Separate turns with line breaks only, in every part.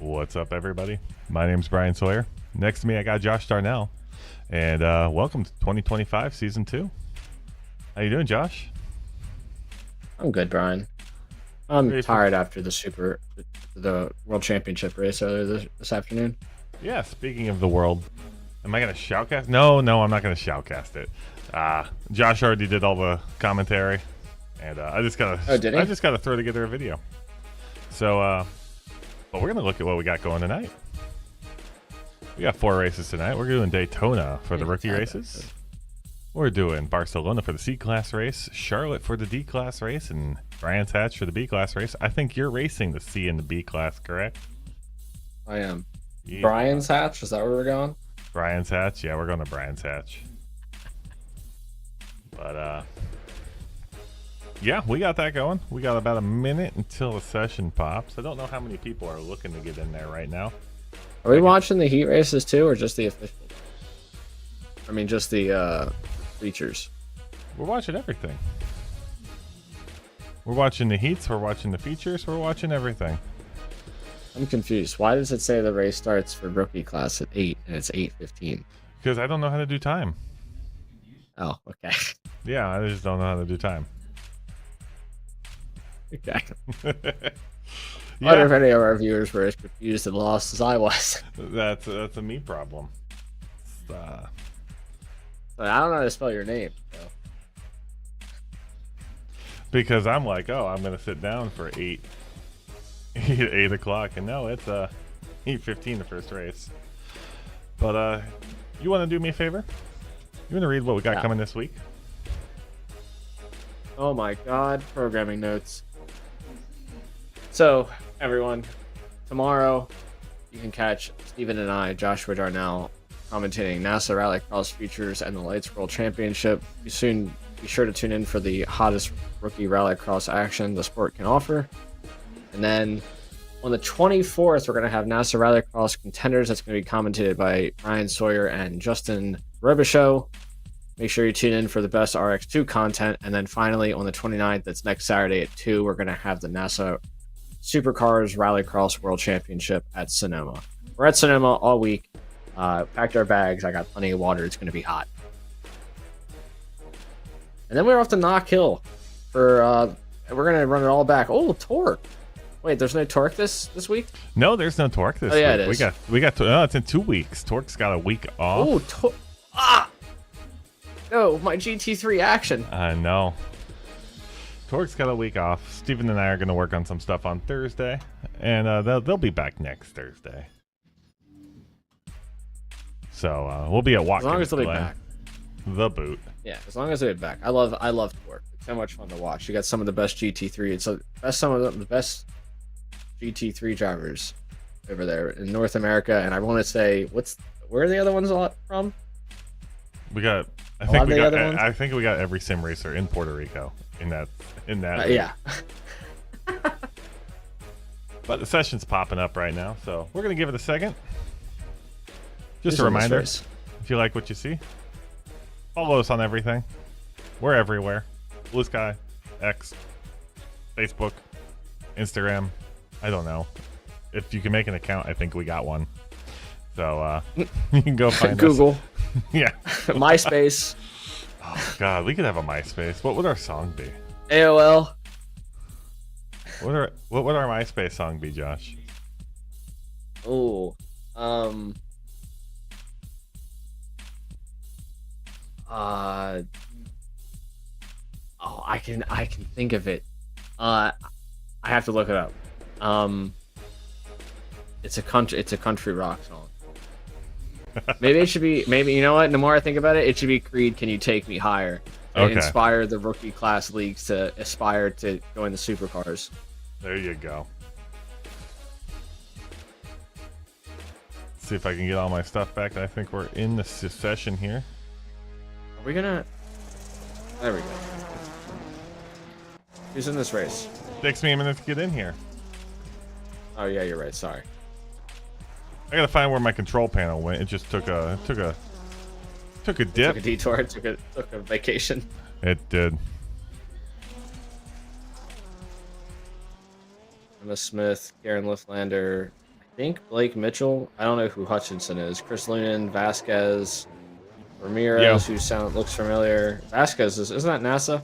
What's up, everybody? My name's Brian Sawyer. Next to me, I got Josh Darnell. And welcome to 2025 Season 2. How you doing, Josh?
I'm good, Brian. I'm tired after the World Championship race earlier this afternoon.
Yeah, speaking of the world, am I going to shoutcast? No, I'm not going to shoutcast it. Josh already did all the commentary. And I just got to
did he?
I just got to throw together a video. So, but we're going to look at what we got going tonight. We got 4 races tonight. We're doing Daytona for the rookie races. We're doing Barcelona for the C-Class race, Charlotte for the D-Class race, and Brands Hatch for the B-Class race. I think you're racing the C and the B-Class, correct?
I am.
Yeah.
Brian's Hatch? Is that where we're going?
Brands Hatch? Yeah, we're going to Brands Hatch. But, yeah, we got that going. We got about a minute until the session pops. I don't know how many people are looking to get in there right now.
Are we watching the heat races too, or just the official? I mean, just the features.
We're watching everything. We're watching the heats, we're watching the features, we're watching everything.
I'm confused. Why does it say the race starts for rookie class at 8 and it's 8:15?
Because I don't know how to do time.
Oh, okay.
Yeah, I just don't know how to do time.
Okay. I
Yeah,
wonder if any of our viewers were as confused and lost as I was.
that's a me problem.
But I don't know how to spell your name. So.
Because I'm like, oh, I'm gonna sit down for 8 o'clock, and no, it's 8:15 the first race. But you want to do me a favor? You want to read what we got coming this week?
Oh my god, programming notes. So, everyone, tomorrow you can catch Steven and I, Joshua Darnell, commentating NASA Rallycross Futures and the Lights World Championship. You soon be sure to tune in for the hottest rookie Rallycross action the sport can offer. And then on the 24th, we're going to have NASA Rallycross Contenders. That's going to be commentated by Ryan Sawyer and Justin Robichaux. Make sure you tune in for the best RX2 content. And then finally, on the 29th, that's next Saturday at 2, we're going to have the NASA Supercars Rallycross World Championship at Sonoma. We're at Sonoma all week. Packed our bags. I got plenty of water. It's going to be hot. And then we're off to Knock Hill for we're going to run it all back. Oh, Torque. Wait, there's no Torque this week?
No, there's no Torque this week.
It is.
We got no, it's in 2 weeks. Torque's got a week off.
Oh, no, my GT3 action.
I know. Torque's got a week off. Steven and I are going to work on some stuff on Thursday, and they'll be back next Thursday. So we'll be at Watkins
As long as they'll be
Glen,
back.
the boot.
Yeah, as long as they'll be back. I love Torque. It's so much fun to watch. You got some of the best GT3. It's some of the best GT3 drivers over there in North America. And I want to say, where are the other ones from?
We got. I think we got every sim racer in Puerto Rico in that.
Yeah.
But the session's popping up right now, so we're gonna give it a second. Just a reminder, if you like what you see, follow us on everything. We're everywhere. Blue Sky, X, Facebook, Instagram. I don't know. If you can make an account, I think we got one. So you can go find
Google.
us. Yeah.
MySpace.
Oh God, we could have a MySpace. What would our song be?
AOL.
What would our MySpace song be, Josh?
Oh, I can think of it. I have to look it up. It's a country rock song. Maybe it should be. Maybe you know what? The more I think about it, it should be Creed. Can you take me higher? And inspire the rookie class leagues to aspire to join the supercars.
There you go. See if I can get all my stuff back. I think we're in the session here.
Are we gonna? There we go. Who's in this race?
Takes me a minute to get in here.
Oh yeah, you're right. Sorry.
I gotta find where my control panel went. It just took a dip.
Took a detour. Took a vacation.
It did.
Emma Smith, Karen Lifflander. I think Blake Mitchell. I don't know who Hutchinson is. Chris Lunan, Vasquez, Ramirez, who looks familiar. Vasquez isn't that NASA?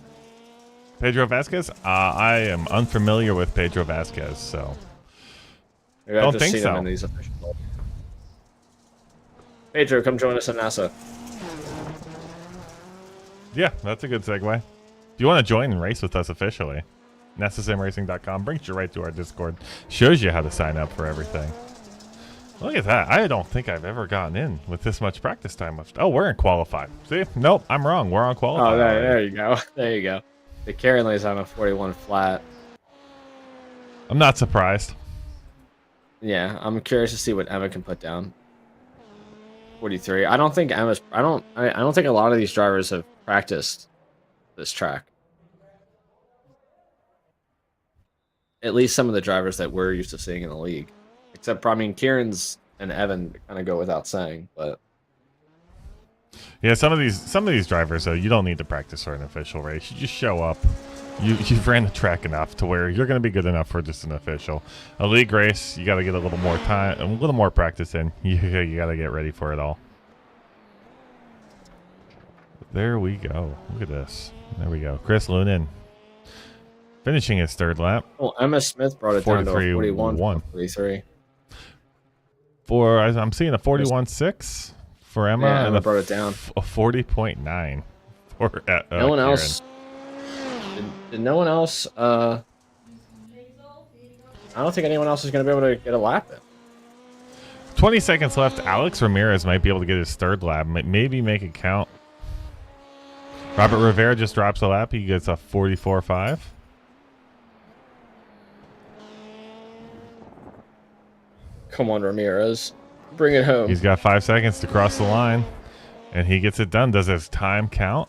Pedro Vasquez? I am unfamiliar with Pedro Vasquez, so
Maybe I've just seen him in these official. Pedro, come join us in NASA.
Yeah, that's a good segue. If you want to join and race with us officially, NASASimRacing.com brings you right to our Discord. Shows you how to sign up for everything. Look at that. I don't think I've ever gotten in with this much practice time left. Oh, we're in qualified. See? Nope, I'm wrong. We're on qualified.
Oh, there you go. There you go. The Karen lays on a 41 flat.
I'm not surprised.
Yeah, I'm curious to see what Emma can put down. 43. I don't think Emma's. I don't think a lot of these drivers have practiced this track. At least some of the drivers that we're used to seeing in the league. Except, I mean, Kieran's and Evan kind of go without saying, but
yeah, some of these drivers, though, you don't need to practice for an official race. You just show up. You've ran the track enough to where you're going to be good enough for just an official. A league race, you got to get a little more time, a little more practice in. You got to get ready for it all. There we go. Look at this. There we go. Chris Lunan finishing his third lap.
Well, Emma Smith brought it down to a 41 from 43.
I'm seeing a 41.6 for Emma,
yeah,
and
Emma brought it down.
A 40.9 for
no one else. Did no one else? I don't think anyone else is going to be able to get a lap in.
20 seconds left. Alex Ramirez might be able to get his third lap. Maybe make it count. Robert Rivera just drops a lap. He gets a 44.5.
Come on, Ramirez. Bring it home.
He's got 5 seconds to cross the line, and he gets it done. Does his time count?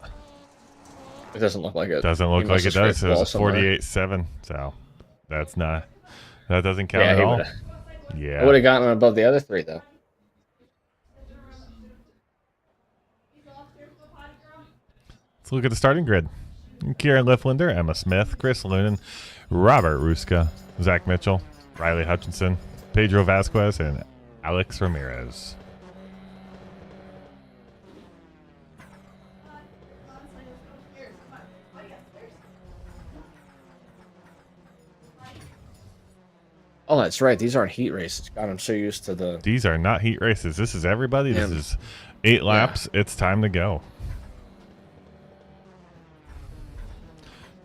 It doesn't look like it.
Doesn't look like it does. So it's 48.7. So that's not. That doesn't count at all. Yeah.
I would have gotten above the other three, though.
Let's look at the starting grid. Kieran Lifflander, Emma Smith, Chris Lunan, Robert Ruska, Zach Mitchell, Riley Hutchinson, Pedro Vasquez, and Alex Ramirez.
Oh, that's right. These aren't heat races. God, I'm so used to the...
These are not heat races. This is everybody. This is 8 laps. Yeah. It's time to go.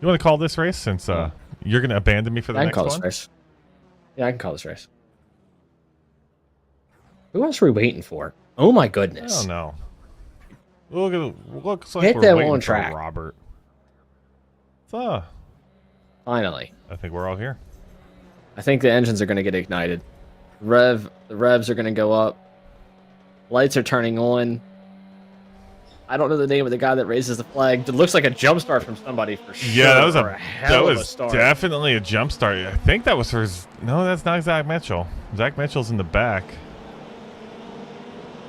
You want to call this race since you're going to abandon me for the next one? I can call this race.
Yeah, I can call this race. Who else are we waiting for? Oh, my goodness.
I don't know. Looks like we're waiting for Robert.
Finally.
I think we're all here.
I think the engines are going to get ignited. The revs are going to go up. Lights are turning on. I don't know the name of the guy that raises the flag. It looks like a jump start from somebody for sure.
Yeah, that was definitely a jump start. I think that was for no, that's not Zach Mitchell. Zach Mitchell's in the back.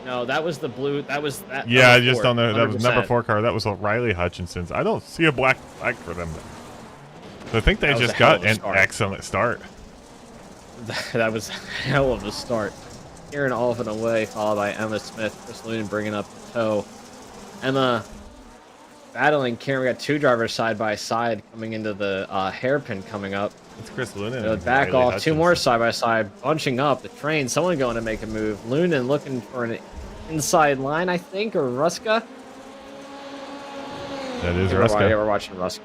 No, that was the blue. That was that.
Yeah, I just don't know. 100%. That was number 4 car. That was Riley Hutchinson's. I don't see a black flag for them. So I think they just got an excellent start.
That was a hell of a start. Aaron Oliphant away, followed by Emma Smith. Chris Lunan bringing up the toe. Emma battling Karen. We got 2 drivers side by side coming into the hairpin coming up.
It's Chris Lunan.
Back Riley off. Hutchinson. 2 more side by side, bunching up. The train. Someone going to make a move. Lunan looking for an inside line, I think, or Ruska.
That is Ruska.
Yeah, we're watching Ruska.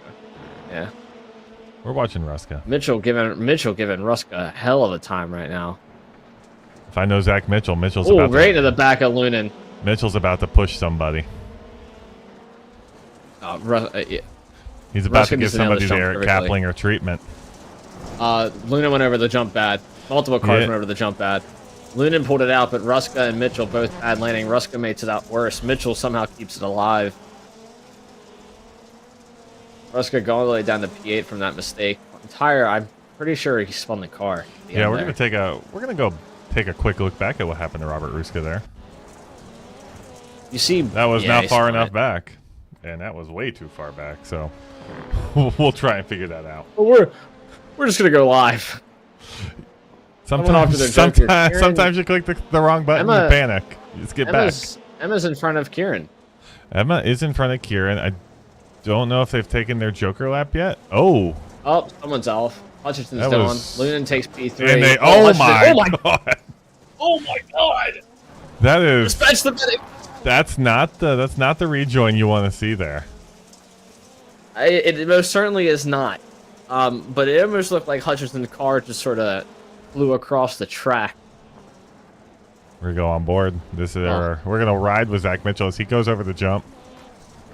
Yeah.
We're watching Ruska.
Mitchell giving Ruska a hell of a time right now.
If I know Zach Mitchell, Mitchell's about
right to the back of Lunan.
Mitchell's about to push somebody.
Yeah.
He's about to give somebody the Eric Kaplinger treatment.
Lunan went over the jump bad. Multiple cars went over the jump bad. Lunan pulled it out, but Ruska and Mitchell both bad landing. Ruska makes it out worse. Mitchell somehow keeps it alive. Ruska going all the way down to P8 from that mistake. I'm pretty sure he spun the car.
Yeah, we're gonna go take a quick look back at what happened to Robert Ruska there.
You see,
that was not far enough back, and that was way too far back. So we'll try and figure that out.
Well, we're just gonna go live.
Sometimes you click the wrong button, you panic. You just get back.
Emma's in front of Kieran.
Emma is in front of Kieran. I don't know if they've taken their Joker lap yet. Oh,
someone's off. Hutchinson's done. Lunan takes P3.
And they,
oh
my god.
Oh my god.
That is.
Dispatch the medic.
That's not the rejoin you want to see there.
It most certainly is not. But it almost looked like Hutchinson's car just sort of flew across the track.
We're going on board. We're gonna ride with Zach Mitchell as he goes over the jump.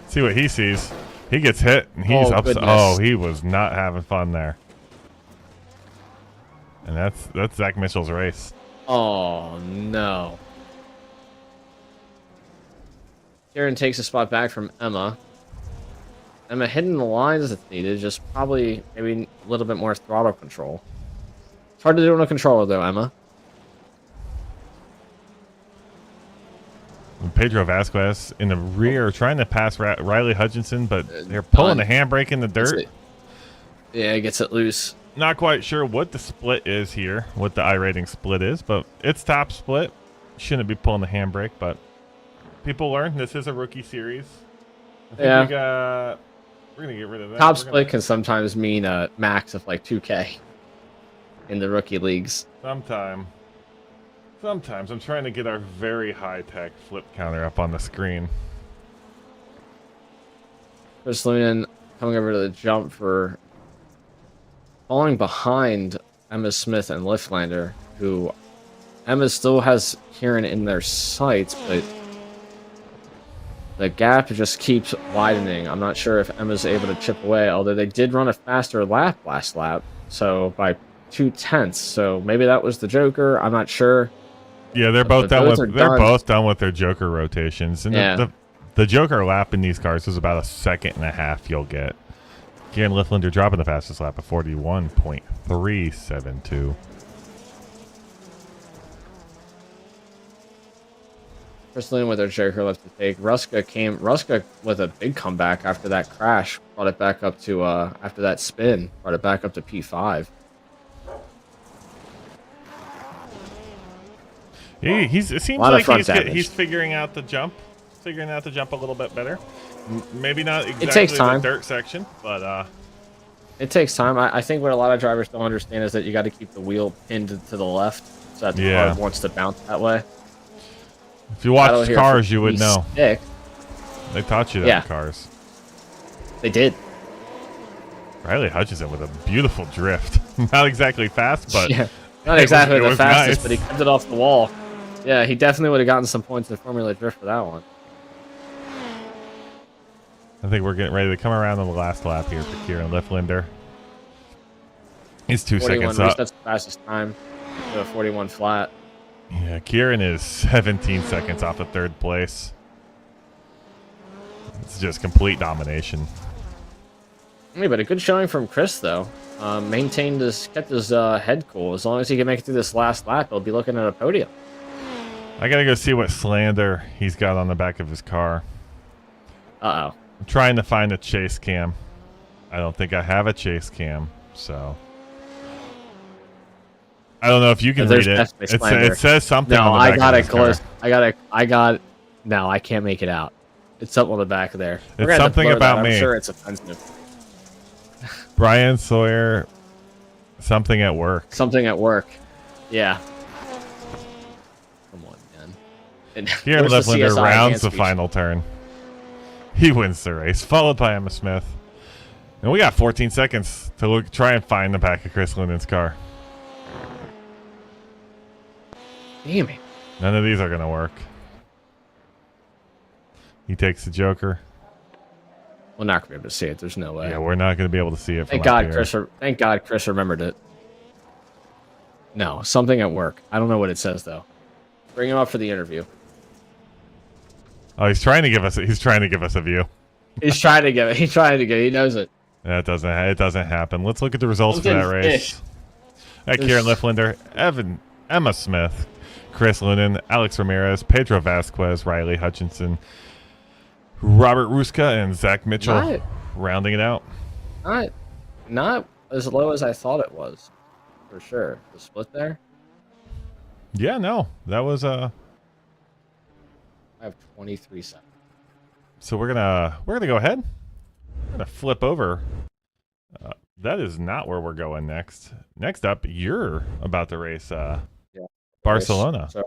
See what he sees. He gets hit and he's upset. Oh, he was not having fun there. And that's Zach Mitchell's race.
Oh no. Kieran takes a spot back from Emma. Emma hitting the lines that's needed, just probably maybe a little bit more throttle control. It's hard to do on a controller though, Emma.
And Pedro Vasquez in the rear trying to pass Riley Hutchinson, but they're pulling the handbrake in the dirt.
Yeah, it gets it loose.
Not quite sure what the split is here, what the iRacing split is, but it's top split. Shouldn't be pulling the handbrake, but people learn this is a rookie series. I think we're gonna get rid of that.
Top split can sometimes mean a max of like 2K in the rookie leagues.
Sometimes I'm trying to get our very high-tech flip counter up on the screen.
Chris Lunan coming over to the jump for falling behind Emma Smith and Liftlander, who Emma still has Kieran in their sights, but the gap just keeps widening. I'm not sure if Emma's able to chip away, although they did run a faster lap last lap, so by 0.2, so maybe that was the Joker. I'm not sure.
Yeah, they're both done with their Joker rotations, and the Joker lap in these cars is about 1.5 seconds you'll get. Kieran Liftlander dropping the fastest lap of 41.372.
Chris Lunan with their Joker left to take. Ruska with a big comeback after that crash, brought it back up to after that spin, brought it back up to P5.
It seems like he's figuring out the jump a little bit better. Maybe not exactly the dirt section, but
it takes time. I think what a lot of drivers don't understand is that you got to keep the wheel pinned to the left, so that the car wants to bounce that way.
If you watch Cars, you would know.
They
taught you that in Cars.
They did.
Riley Hutchinson with a beautiful drift. Not exactly fast, but
not exactly the fastest, but he kept it off the wall. Yeah, he definitely would have gotten some points in Formula Drift for that one.
I think we're getting ready to come around on the last lap here for Kieran Liftlander. He's 2 seconds up.
That's the fastest time. So 41 flat.
Yeah, Kieran is 17 seconds off of third place. It's just complete domination.
Yeah, but a good showing from Chris, though. Kept his head cool. As long as he can make it through this last lap, he'll be looking at a podium.
I gotta go see what slander he's got on the back of his car.
Uh-oh.
I'm trying to find a chase cam. I don't think I have a chase cam, so I don't know if you can read it. It says something on the back
I got
of
it
his
close. No, I can't make it out. It's something on the back there.
It's something about me.
I'm sure it's offensive.
Brian Sawyer, something at work.
Something at work. Yeah. Come on, man.
Kieran Liftlander rounds the final turn. He wins the race, followed by Emma Smith. And we got 14 seconds to try and find the back of Chris Lunan's car.
Damn it.
None of these are going to work. He takes the Joker.
We're not going to be able to see it. There's no way.
Yeah, we're not going to be able to see it.
Thank God Chris remembered it. No, something at work. I don't know what it says, though. Bring him up for the interview.
Oh, he's trying to give us a view.
He knows it.
It doesn't happen. Let's look at the results for that race. Kieran Liftlander, Emma Smith, Chris Lunan, Alex Ramirez, Pedro Vasquez, Riley Hutchinson, Robert Ruska, and Zach Mitchell rounding it out.
Not as low as I thought it was, for sure. The split there.
Yeah, no, that was
I have 23 seconds.
So we're gonna go ahead. We're gonna flip over. That is not where we're going next. Next up, you're about to race
Yeah.
Barcelona.
So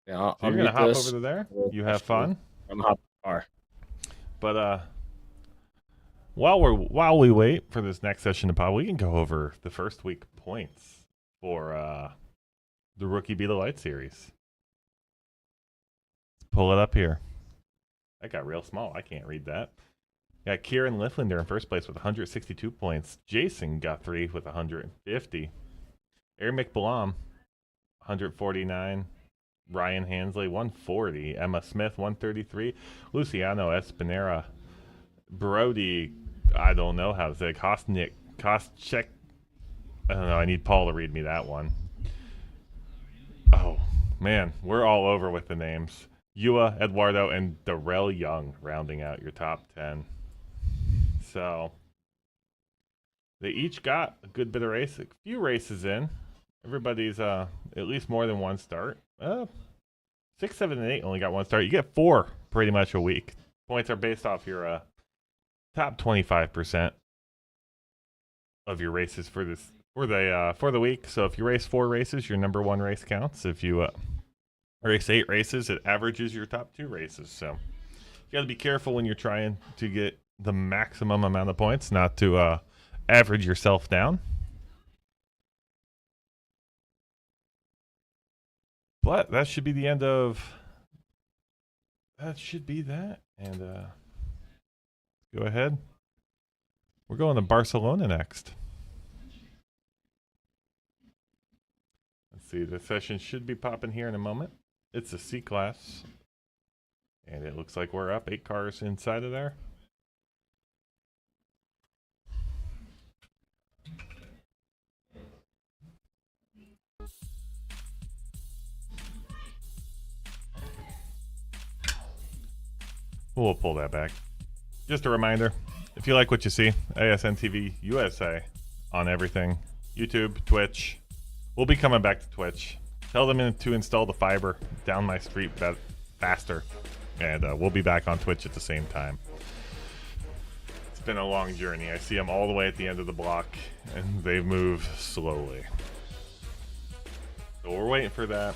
yeah,
So
I'll
you're gonna
mute
hop
this.
over to there.
We'll
You have
actually-
fun.
I'm hopping in the car.
But while we wait for this next session to pop, we can go over the first week points for the Rookie Be the Light series. Let's pull it up here. That got real small. I can't read that. Got Kieran Lifflander in first place with 162 points. Jason got 3 with 150. Aaron McBalom, 149. Ryan Hansley, 140. Emma Smith, 133. Luciano Espinera. Brody, I don't know how to say it. Kostchek. I don't know. I need Paul to read me that one. Oh, man. We're all over with the names. Yua, Eduardo, and Darrell Young rounding out your top 10. So they each got a good bit of race, a few races in. Everybody's at least more than one start. 6, 7, and 8 only got one start. You get 4 pretty much a week. Points are based off your top 25% of your races for the week. So if you race 4 races, your number 1 race counts. If you race 8 races, it averages your top 2 races. So you got to be careful when you're trying to get the maximum amount of points, not to average yourself down. But that should be the end of. That should be that. And go ahead. We're going to Barcelona next. Let's see. The session should be popping here in a moment. It's a C class. And it looks like we're up 8 cars inside of there. We'll pull that back. Just a reminder, if you like what you see, ASN TV USA on everything. YouTube, Twitch. We'll be coming back to Twitch. Tell them to install the fiber down my street faster. And we'll be back on Twitch at the same time. It's been a long journey. I see them all the way at the end of the block, and they move slowly. So we're waiting for that.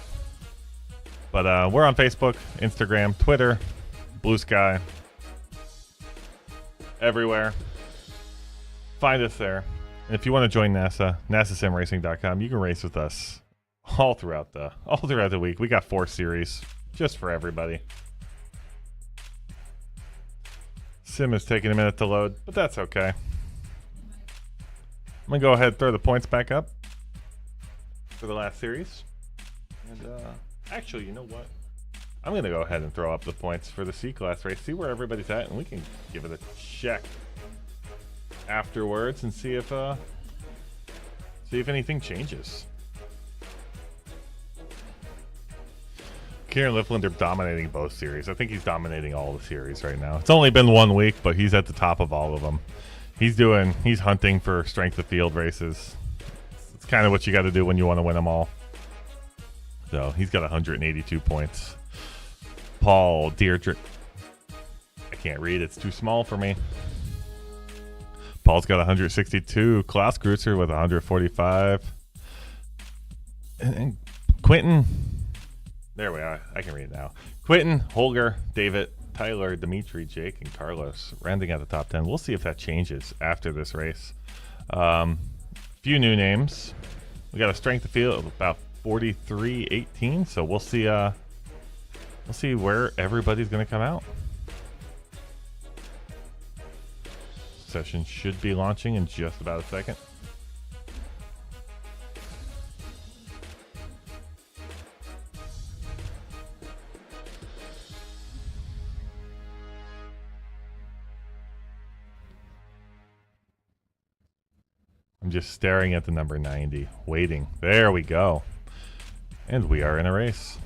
But we're on Facebook, Instagram, Twitter, Blue Sky, everywhere. Find us there. And if you want to join NASA, nasasimracing.com, you can race with us all throughout the week. We got 4 series just for everybody. Sim is taking a minute to load, but that's okay. I'm going to go ahead and throw the points back up for the last series. And actually, you know what? I'm going to go ahead and throw up the points for the C-Class race, see where everybody's at, and we can give it a check afterwards and see if anything changes. Kieran Lifflander dominating both series. I think he's dominating all the series right now. It's only been 1 week, but he's at the top of all of them. He's hunting for strength of field races. It's kind of what you got to do when you want to win them all. So he's got 182 points. Paul Deirdre. I can't read. It's too small for me. Paul's got 162. Klaus Grutzer with 145. And Quentin. There we are. I can read it now. Quentin, Holger, David, Tyler, Dimitri, Jake, and Carlos rounding out the top 10. We'll see if that changes after this race. Few new names. We got a strength of field of about 43-18. So we'll see. We'll see where everybody's going to come out. Session should be launching in just about a second. I'm just staring at the number 90, waiting. There we go. And we are in a race.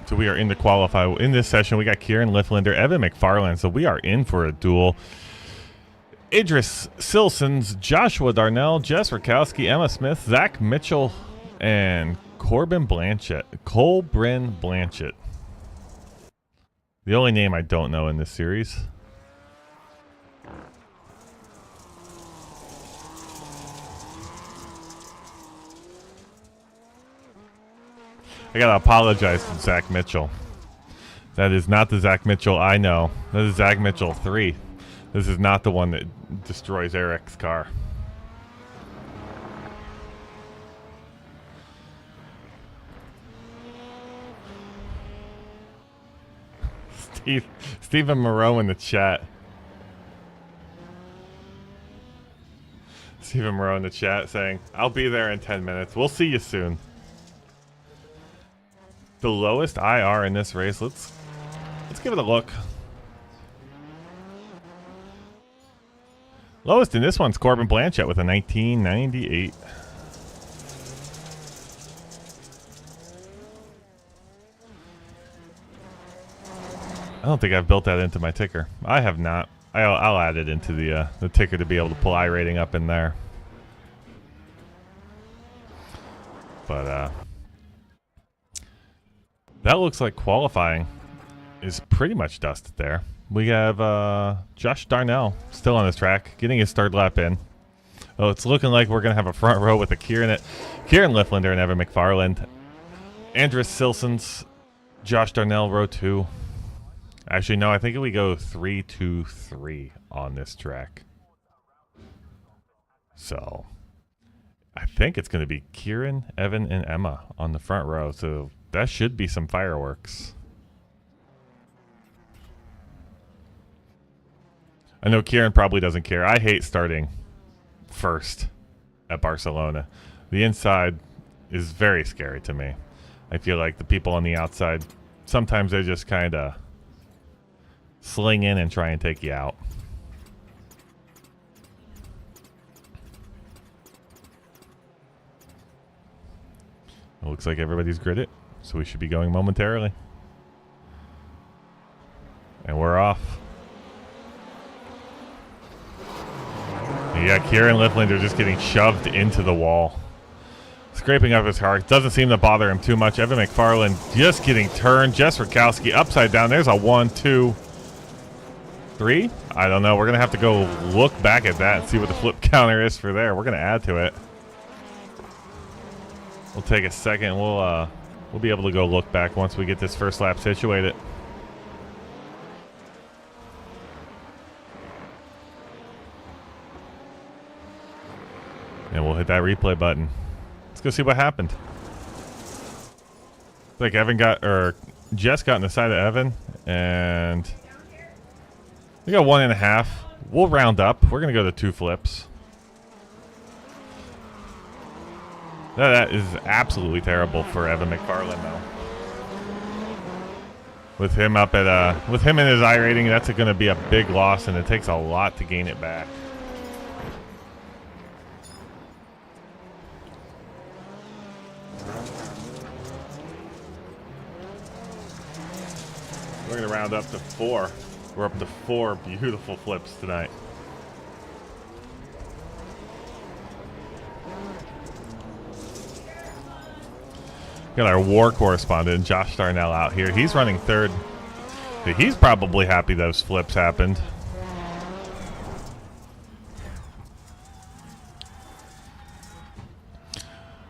So we are in to qualify. In this session, we got Kieran Lifflander, Evan McFarland. So we are in for a duel. Idris Silsons, Joshua Darnell, Jess Rakowski, Emma Smith, Zach Mitchell, and Colbryn Blanchett. The only name I don't know in this series. I gotta apologize to Zach Mitchell. That is not the Zach Mitchell I know. That is Zach Mitchell 3. This is not the one that destroys Eric's car. Stephen Moreau in the chat. Stephen Moreau in the chat saying, I'll be there in 10 minutes. We'll see you soon. The lowest IR in this race. Let's give it a look. Lowest in this one's Colbryn Blanchett with a 1998. I don't think I've built that into my ticker. I have not. I'll add it into the ticker to be able to pull iRating up in there. But that looks like qualifying is pretty much dusted there. We have Josh Darnell still on this track, getting his third lap in. Oh, it's looking like we're going to have a front row with a Kieran Lifflander and Evan McFarland. Andres Silsons, Josh Darnell, row 2. Actually, no, I think we go 3-2-3 on this track. So, I think it's going to be Kieran, Evan, and Emma on the front row. So, that should be some fireworks. I know Kieran probably doesn't care. I hate starting first at Barcelona. The inside is very scary to me. I feel like the people on the outside, sometimes they just kind of sling in and try and take you out. It looks like everybody's gridded, so we should be going momentarily. And we're off. Yeah, Kieran Lifflander just getting shoved into the wall. Scraping up his car. Doesn't seem to bother him too much. Evan McFarland just getting turned. Jess Rakowski upside down. There's a 1, 2, 3. I don't know. We're going to have to go look back at that and see what the flip counter is for there. We're going to add to it. We'll take a second. We'll be able to go look back once we get this first lap situated. And we'll hit that replay button. Let's go see what happened. It's like Jess got in the side of Evan, and we got 1.5. We'll round up. We're gonna go to 2 flips. That is absolutely terrible for Evan McFarland, though. With him up at with him in his iRating, that's gonna be a big loss, and it takes a lot to gain it back. We're going to round up to 4. We're up to 4 beautiful flips tonight. Got our war correspondent, Josh Darnell, out here. He's running 3rd. He's probably happy those flips happened.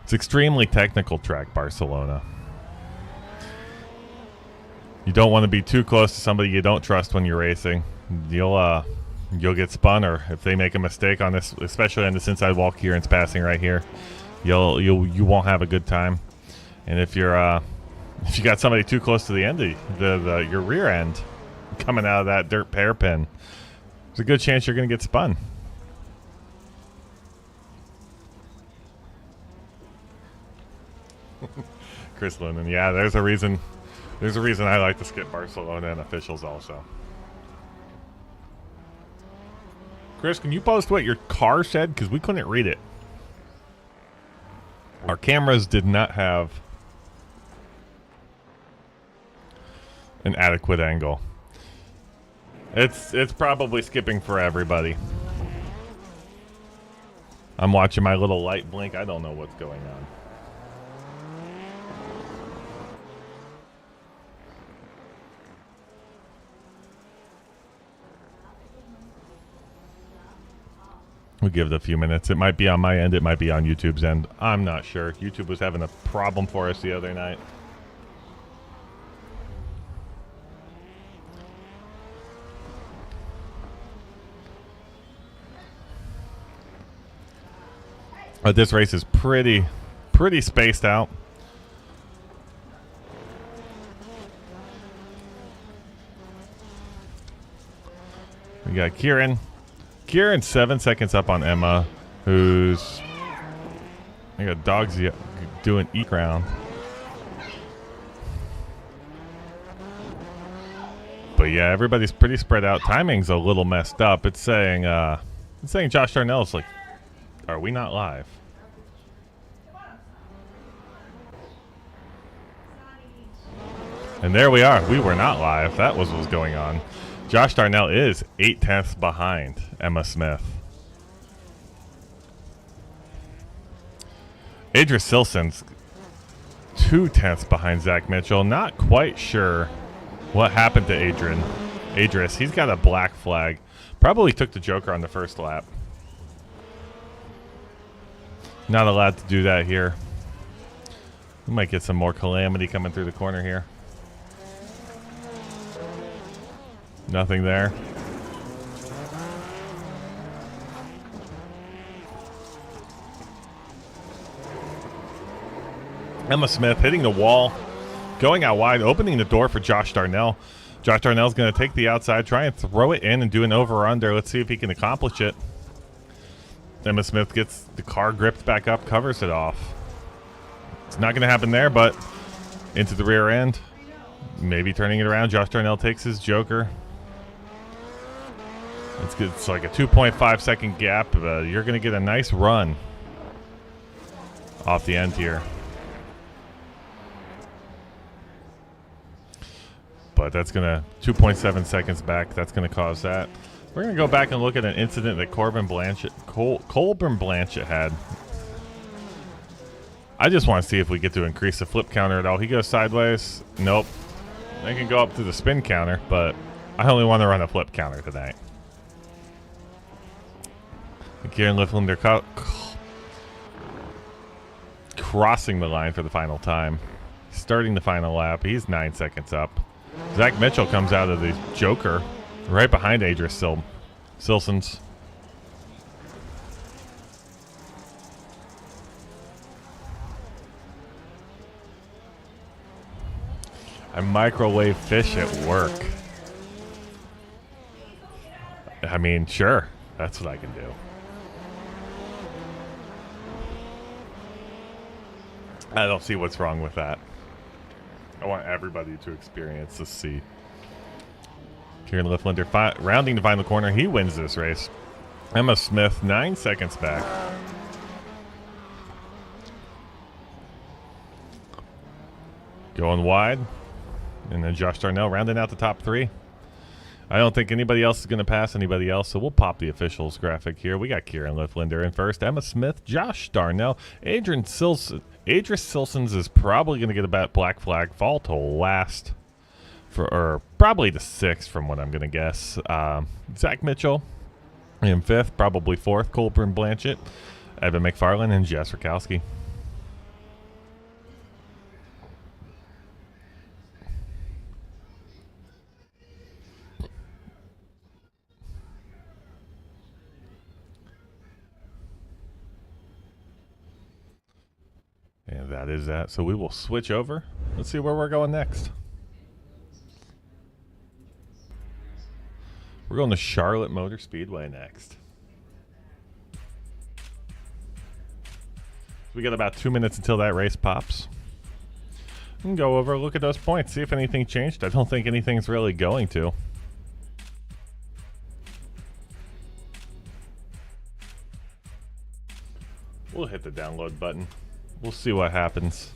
It's extremely technical track, Barcelona. You don't want to be too close to somebody you don't trust when you're racing. You'll get spun, or if they make a mistake on this, especially on this inside wall Kieran's passing right here, you won't have a good time. And if you got somebody too close to the end of your rear end coming out of that dirt hairpin, there's a good chance you're going to get spun. Chris Linden, yeah, there's a reason. There's a reason I like to skip Barcelona and officials also. Chris, can you post what your car said? Because we couldn't read it. Our cameras did not have an adequate angle. It's probably skipping for everybody. I'm watching my little light blink. I don't know what's going on. We'll give it a few minutes. It might be on my end. It might be on YouTube's end. I'm not sure. YouTube was having a problem for us the other night. This race is pretty spaced out. We got Kieran. Kieran's 7 seconds up on Emma, who's... I got dogs doing E-Crown. But yeah, everybody's pretty spread out. Timing's a little messed up. It's saying Josh Darnell's like, are we not live? And there we are. We were not live. That was what was going on. Josh Darnell is 8/10 behind Emma Smith. Idris Silson's 2/10 behind Zach Mitchell. Not quite sure what happened to Idris. He's got a black flag. Probably took the Joker on the first lap. Not allowed to do that here. We might get some more calamity coming through the corner here. Nothing there. Emma Smith hitting the wall, going out wide, opening the door for Josh Darnell. Josh Darnell's going to take the outside, try and throw it in and do an over-under. Let's see if he can accomplish it. Emma Smith gets the car gripped back up, covers it off. It's not going to happen there, but into the rear end. Maybe turning it around. Josh Darnell takes his Joker. It's like a 2.5 second gap. You're going to get a nice run off the end here. But that's going to 2.7 seconds back. That's going to cause that. We're going to go back and look at an incident that Colburn Blanchett had. I just want to see if we get to increase the flip counter at all. He goes sideways. Nope. I can go up to the spin counter, but I only want to run a flip counter tonight. Kieran Lifflander crossing the line for the final time. Starting the final lap. He's 9 seconds up. Zach Mitchell comes out of the Joker right behind Idris Silson's. I microwave fish at work. I mean, sure. That's what I can do. I don't see what's wrong with that. I want everybody to experience this. See. Kieran Lifflander rounding the final corner. He wins this race. Emma Smith 9 seconds back. Going wide. And then Josh Darnell rounding out the top three. I don't think anybody else is going to pass anybody else, so we'll pop the officials graphic here. We got Kieran Lifflander in first, Emma Smith, Josh Darnell, Idris Silson's is probably going to get a black flag, fall to last, or probably the sixth from what I'm going to guess. Zach Mitchell in fifth, probably fourth, Colburn Blanchett, Evan McFarland, and Jess Rakowski. And that is that. So we will switch over. Let's see where we're going next. We're going to Charlotte Motor Speedway next. We got about 2 minutes until that race pops. We can go over, look at those points, see if anything changed. I don't think anything's really going to. We'll hit the download button. We'll see what happens.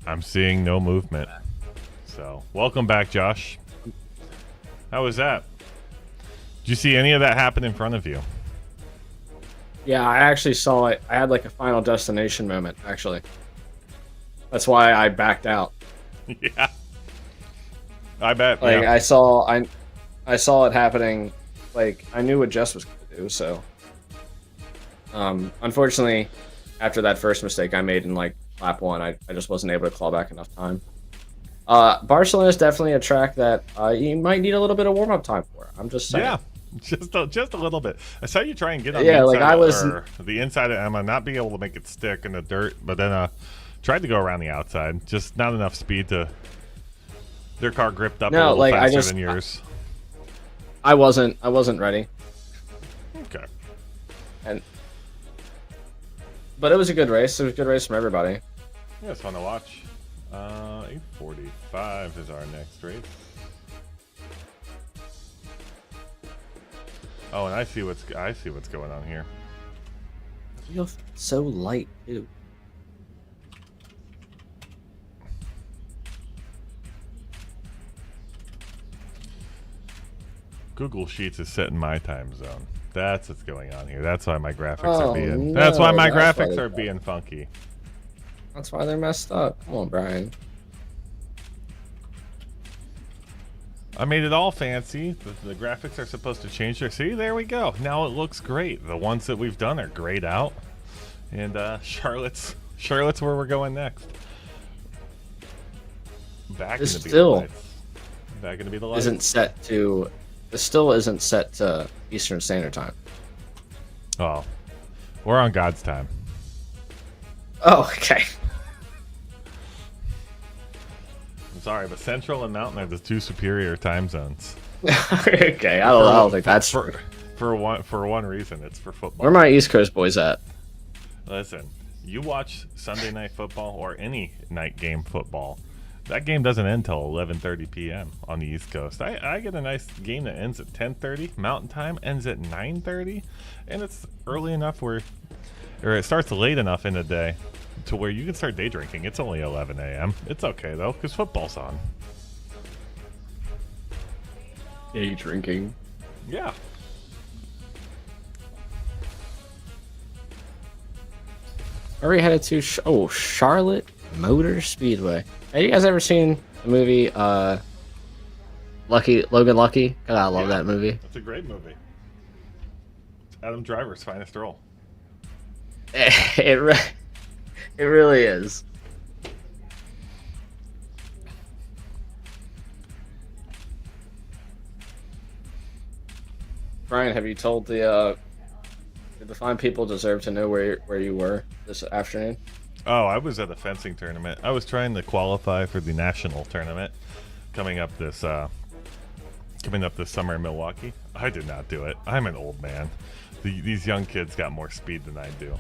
I'm seeing no movement. So, welcome back, Josh. How was that? Did you see any of that happen in front of you?
Yeah, I actually saw it. I had like a Final Destination moment, actually. That's why I backed out.
Yeah. I bet.
Like
yeah.
I saw it happening. Like I knew what Jess was gonna do, so unfortunately after that first mistake I made in like lap 1, I just wasn't able to claw back enough time. Barcelona is definitely a track that you might need a little bit of warm-up time for. I'm just saying.
Yeah. Just a little bit. I saw you try and get on
Yeah,
the
like
inside
I was
the inside of Emma, not being able to make it stick in the dirt, but then tried to go around the outside. Just not enough speed to. Their car gripped up a little
like
faster than yours.
I wasn't ready.
Okay.
But it was a good race. It was a good race from everybody.
Yeah, it's fun to watch. 8:45 is our next race. Oh, and I see what's going on here.
You feel so light too.
Google Sheets is set in my time zone. That's what's going on here. That's why my graphics
Oh,
are being.
no,
that's why my
that's why
graphics
they're
are being funky.
That's why they're messed up. Come on, Brian.
I made it all fancy. The graphics are supposed to change there. See, there we go. Now it looks great. The ones that we've done are grayed out. And Charlotte's where we're going next. Back
This
into
still
the lights. Back into the lights.
This still isn't set to Eastern Standard Time.
Oh, we're on God's time.
Oh, okay.
I'm sorry, but Central and Mountain are the two superior time zones.
Okay, I don't think that's
for one reason. It's for football.
Where are my East Coast boys at?
Listen, you watch Sunday Night Football or any night game football. That game doesn't end till 11:30 p.m. on the East Coast. I get a nice game that ends at 10:30 Mountain Time, ends at 9:30, and it's early enough or it starts late enough in the day to where you can start day drinking. It's only 11 a.m. It's okay though, because football's on.
Day drinking.
Yeah.
Where are we headed to? Charlotte Motor Speedway. Have you guys ever seen the movie Logan Lucky? God, I love that movie.
It's a great movie. It's Adam Driver's finest role.
It really is. Brian, have you told did the fine people deserve to know where you were this afternoon?
Oh, I was at a fencing tournament. I was trying to qualify for the national tournament coming up this summer in Milwaukee. I did not do it. I'm an old man. These young kids got more speed than I do.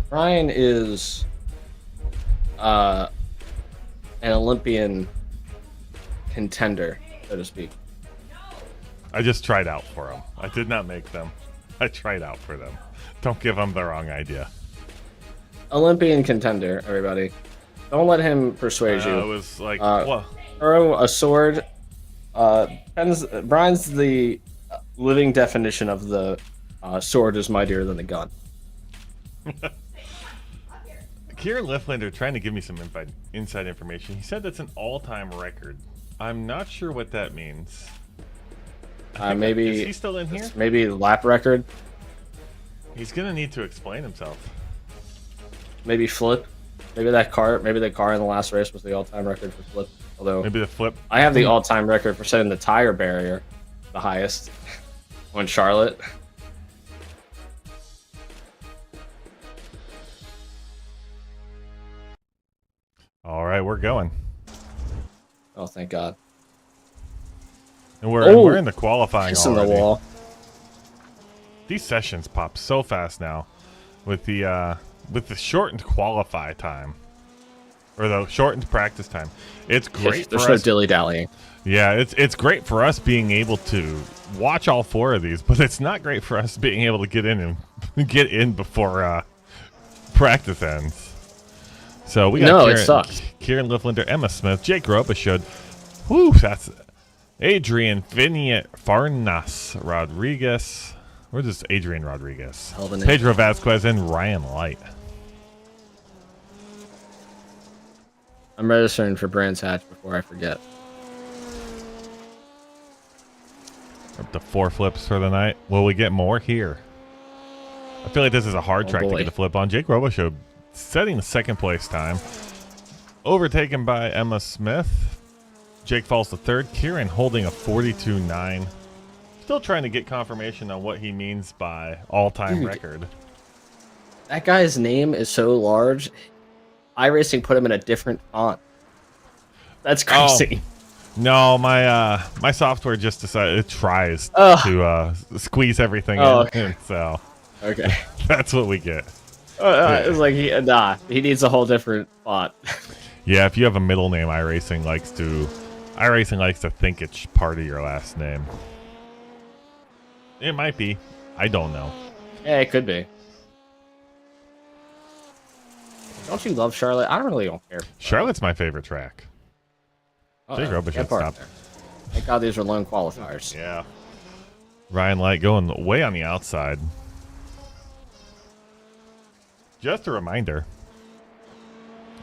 Brian is an Olympian contender, so to speak.
I just tried out for them. I did not make them. I tried out for them. Don't give them the wrong idea.
Olympian contender, everybody. Don't let him persuade you.
It was like, what?
Throw a sword. Brian's the living definition of the sword is mightier than the gun.
Kieran Lifflander trying to give me some inside information. He said that's an all-time record. I'm not sure what that means.
Maybe
is he still in here?
Maybe lap record.
He's gonna need to explain himself.
Maybe flip. Maybe the car in the last race was the all-time record for flip. Although
maybe the flip.
I have the all-time record for setting the tire barrier, the highest, on Charlotte.
All right, we're going.
Oh, thank God.
And we're in the qualifying
Kissing
already.
the wall.
These sessions pop so fast now, with the shortened qualify time, or the shortened practice time. It's great.
There's no dilly-dallying.
Yeah, it's great for us being able to watch all four of these, but it's not great for us being able to get in before practice ends. So we got
No,
Kieran,
it sucks.
Kieran Lifflander, Emma Smith, Jake Robichaud. Whew, that's Adrian Vignette Farnas Rodriguez. Where's this Adrian Rodriguez? Pedro Vasquez and Ryan Light.
I'm registering for Brands Hatch before I forget.
Up to 4 flips for the night. Will we get more here? I feel like this is a hard track to get a flip on. Jake Robichaud setting the 2nd place time. Overtaken by Emma Smith. Jake falls to 3rd. Kieran holding a 42.9. Still trying to get confirmation on what he means by all-time record.
That guy's name is so large. iRacing put him in a different font. That's crazy.
No, my software just decided it tries to squeeze everything in.
Okay.
So
okay,
that's what we get.
It's like he needs a whole different font.
Yeah, if you have a middle name, iRacing likes to think it's part of your last name. It might be. I don't know.
Yeah, it could be. Don't you love Charlotte? I really don't care.
Charlotte's my favorite track. Jake Robichaud stopped.
Thank God these are lone qualifiers.
Yeah. Ryan Light going way on the outside. Just a reminder,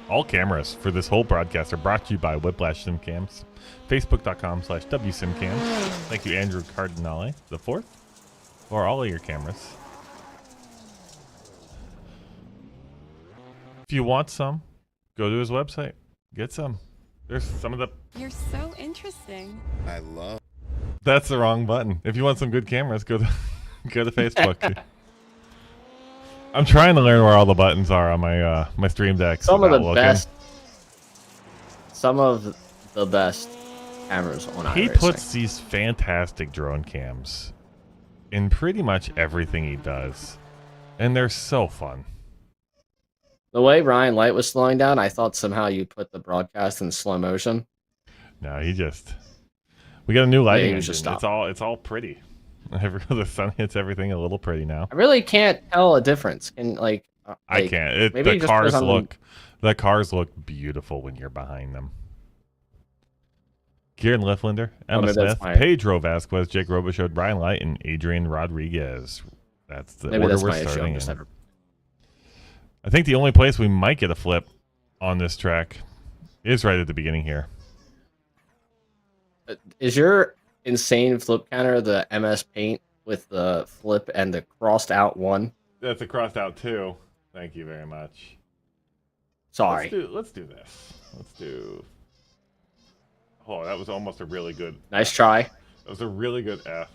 all cameras for this whole broadcast are brought to you by Whiplash SimCams. Facebook.com/WSimCams. Thank you, Andrew Cardinale, the 4th, for all of your cameras. If you want some, go to his website. Get some. There's some of the...
You're so interesting.
I love...
That's the wrong button. If you want some good cameras, go to Facebook. I'm trying to learn where all the buttons are on my my Stream Deck.
Some of the best cameras on iRacing.
He puts these fantastic drone cams in pretty much everything he does, and they're so fun.
The way Ryan Light was slowing down, I thought somehow you put the broadcast in slow motion.
No, we got a new lighting engine.
Just
It's all pretty. The sun hits everything a little pretty now.
I really can't tell a difference.
I can't. The cars look beautiful when you're behind them. Kieran Lifflander, Emma Smith, Pedro Vasquez, Jake Robichaud, Brian Light, and Adrian Rodriguez. That's the order we're starting in. I think the only place we might get a flip on this track is right at the beginning here.
Is your insane flip counter the MS Paint with the flip and the crossed out 1?
That's a crossed out 2. Thank you very much.
Sorry.
Let's do this. Let's do... Oh, that was almost a really good...
Nice try.
That was a really good F.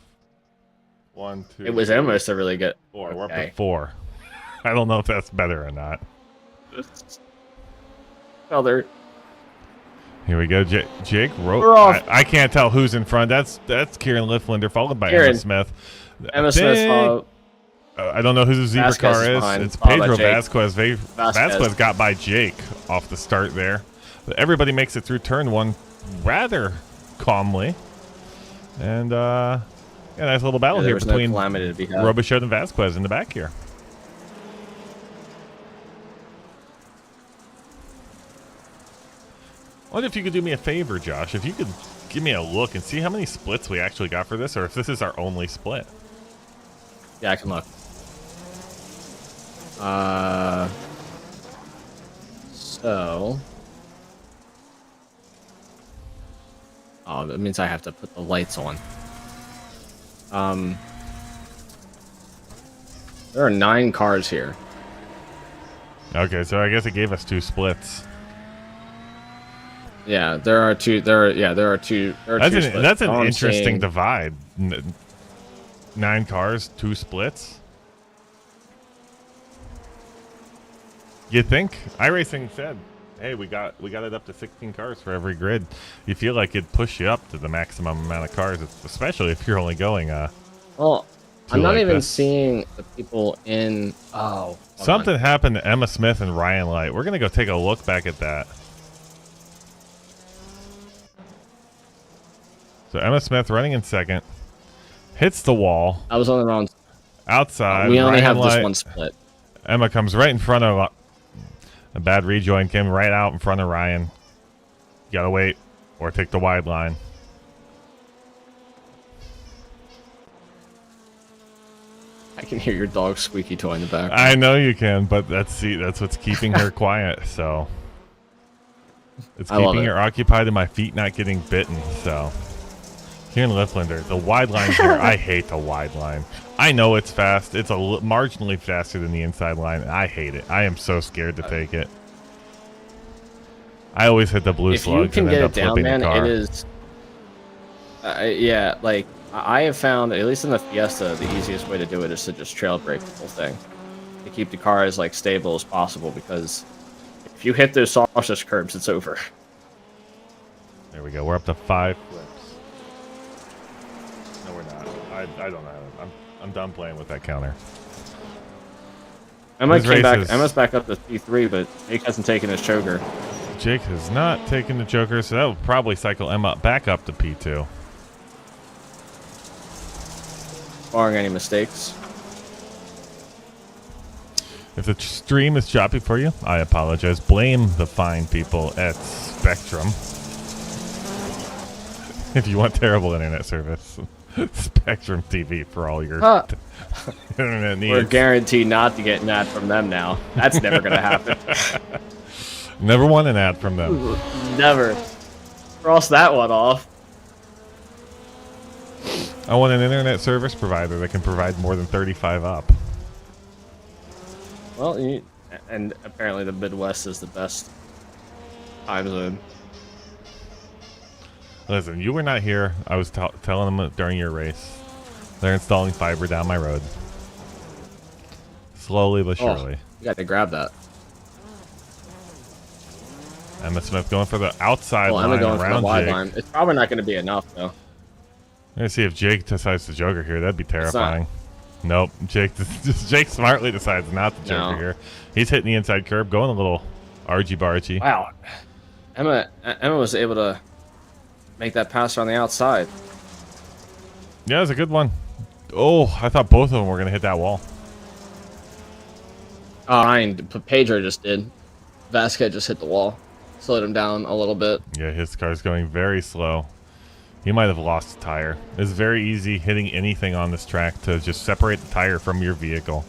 1, 2...
It was almost a really good...
4. Okay. We're up to 4. I don't know if that's better or not.
Other.
Here we go. Jake Rowe. I can't tell who's in front. That's Kieran Lifflander, followed by Emma Smith.
Emma Smith.
I don't know who the zebra car is. It's Pedro Vasquez. Vasquez got by Jake off the start there. But everybody makes it through turn 1 rather calmly. And a nice little battle here between Robichaud and Vasquez in the back here. I wonder if you could do me a favor, Josh. If you could give me a look and see how many splits we actually got for this, or if this is our only split.
Yeah, I can look. So... Oh, that means I have to put the lights on. There are 9 cars here.
Okay, so I guess it gave us 2 splits.
Yeah, there are 2. There are 2.
That's an interesting divide. 9 cars, 2 splits. You think iRacing said, "Hey, we got it up to 16 cars for every grid." You feel like it'd push you up to the maximum amount of cars, especially if you're only going.
Well, I'm not even seeing the people in. Oh,
something happened to Emma Smith and Ryan Light. We're gonna go take a look back at that. So Emma Smith running in second, hits the wall.
I was on the wrong.
Outside.
We only
Ryan
have
Light,
this one split.
Emma comes right in front of A bad rejoin came right out in front of Ryan. You gotta wait or take the wide line.
I can hear your dog's squeaky toy in the back.
I know you can, but that's what's keeping her quiet. So it's keeping her occupied and my feet not getting bitten. So here in Lifflander, the wide line here, I hate the wide line. I know it's fast. It's marginally faster than the inside line, and I hate it. I am so scared to take it. I always hit the blue slugs and end up flipping the car.
It is. Yeah, like I have found, at least in the Fiesta, the easiest way to do it is to just trail brake the whole thing to keep the car as like stable as possible. Because if you hit those sausage curbs, it's over.
There we go. We're up to 5 flips. No, we're not. I don't know. I'm done playing with that counter.
Emma's back up to P3, but Jake hasn't taken his choker.
Jake has not taken the choker, so that will probably cycle Emma back up to P2.
Barring any mistakes.
If the stream is choppy for you, I apologize. Blame the fine people at Spectrum. If you want terrible internet service, Spectrum TV for all your internet needs.
We're guaranteed not to get an ad from them now. That's never going to happen.
Never want an ad from them.
Never. Cross that one off.
I want an internet service provider that can provide more than 35 up.
Well, and apparently the Midwest is the best time zone.
Listen, you were not here. I was telling them during your race. They're installing fiber down my road. Slowly but surely.
You got to grab that.
Emma Smith going for the outside line
Emma going
around
for the wide
Jake.
line. It's probably not going to be enough, though.
I'm going to see if Jake decides to joker here. That'd be terrifying. Nope. Jake smartly decides not to joker here. He's hitting the inside curb, going a little argy-bargy.
Wow. Emma was able to make that pass on the outside.
Yeah, it was a good one. Oh, I thought both of them were going to hit that wall.
Oh, Pedro just did. Vasquez just hit the wall. Slowed him down a little bit.
Yeah, his car's going very slow. He might have lost a tire. It's very easy hitting anything on this track to just separate the tire from your vehicle.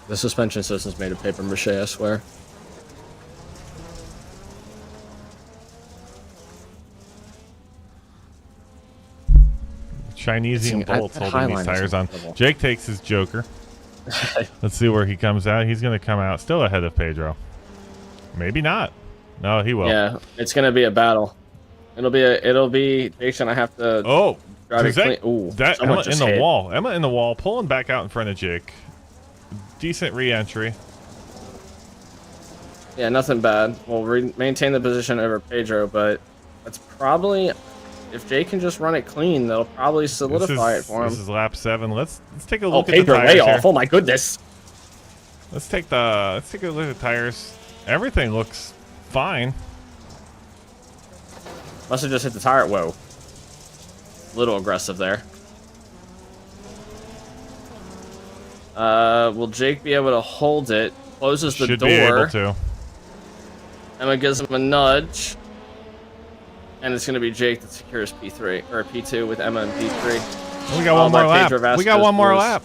The suspension system's made of paper mache, I swear.
Chinese and bolts holding these tires on. Jake takes his joker. Let's see where he comes out. He's going to come out still ahead of Pedro. Maybe not. No, he will.
Yeah, it's going to be a battle. It'll be Jake's going to have to drive it clean. Ooh,
that Emma in the wall. Emma in the wall, pulling back out in front of Jake. Decent re-entry.
Yeah, nothing bad. We'll maintain the position over Pedro, but that's probably, if Jake can just run it clean, that'll probably solidify it for him.
This is lap 7. Let's take a look at
Pedro
the tires
way
here.
off. Oh my goodness.
Let's take a look at the tires. Everything looks fine.
Must have just hit the tire. Whoa. A little aggressive there. Will Jake be able to hold it? Closes the door.
Should be able to.
Emma gives him a nudge. And it's going to be Jake that secures P3 or P2 with Emma and P3.
We got one more lap. We got one more lap.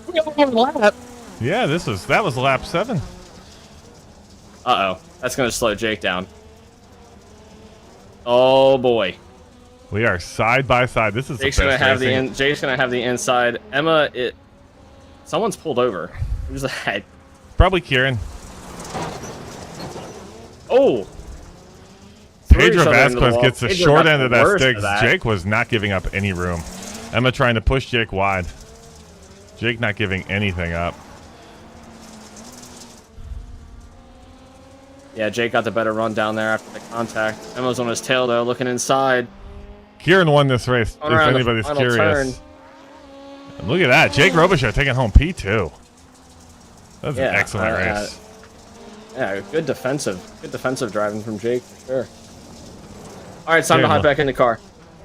We got one more lap.
Yeah, that was lap 7.
Uh-oh. That's going to slow Jake down. Oh boy.
We are side by side. This is
Jake's
the best racing.
Jake's going to have the inside. Emma, someone's pulled over. Who's that?
Probably Kieran.
Oh.
Pedro Vasquez gets the short end of that stick. Jake was not giving up any room. Emma trying to push Jake wide. Jake not giving anything up.
Yeah, Jake got the better run down there after the contact. Emma's on his tail, though, looking inside.
Kieran won this race, if anybody's curious. And look at that. Jake Robichaud taking home P2. That's an excellent race.
Yeah, good defensive driving from Jake, for sure. All right, it's time to hop back in the car.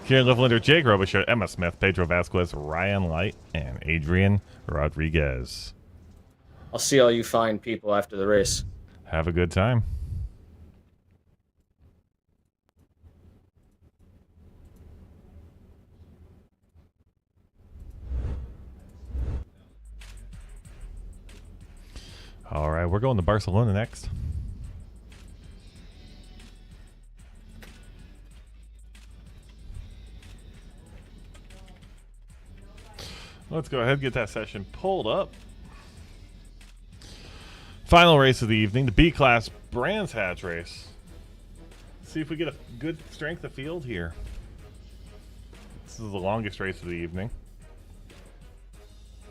Kieran Lifflander, Jake Robichaud, Emma Smith, Pedro Vasquez, Ryan Light, and Adrian Rodriguez.
I'll see all you fine people after the race.
Have a good time. All right, we're going to Barcelona next. Let's go ahead and get that session pulled up. Final race of the evening, the B-Class Brands Hatch race. See if we get a good strength of field here. This is the longest race of the evening.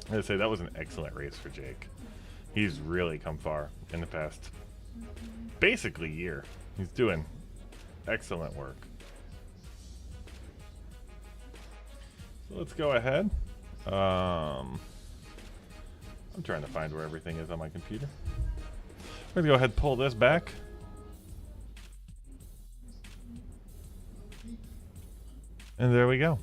I gotta say, that was an excellent race for Jake. He's really come far in the past, basically, year. He's doing excellent work. So let's go ahead. I'm trying to find where everything is on my computer. We're gonna go ahead and pull this back. And there we go.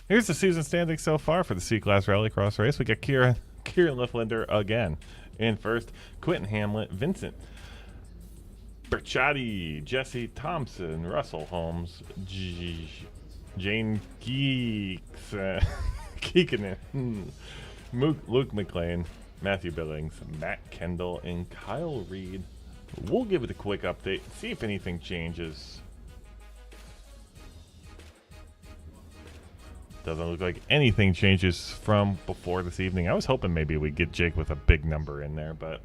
Here's the season standing so far for the C-Class Rallycross race. We got Kieran Lifflinder again in first. Quentin Hamlet, Vincent Berchotti, Jesse Thompson, Russell Holmes, Jane Keekinen, Luke McLean, Matthew Billings, Matt Kendall, and Kyle Reed. We'll give it a quick update, see if anything changes. Doesn't look like anything changes from before this evening. I was hoping maybe we'd get Jake with a big number in there, but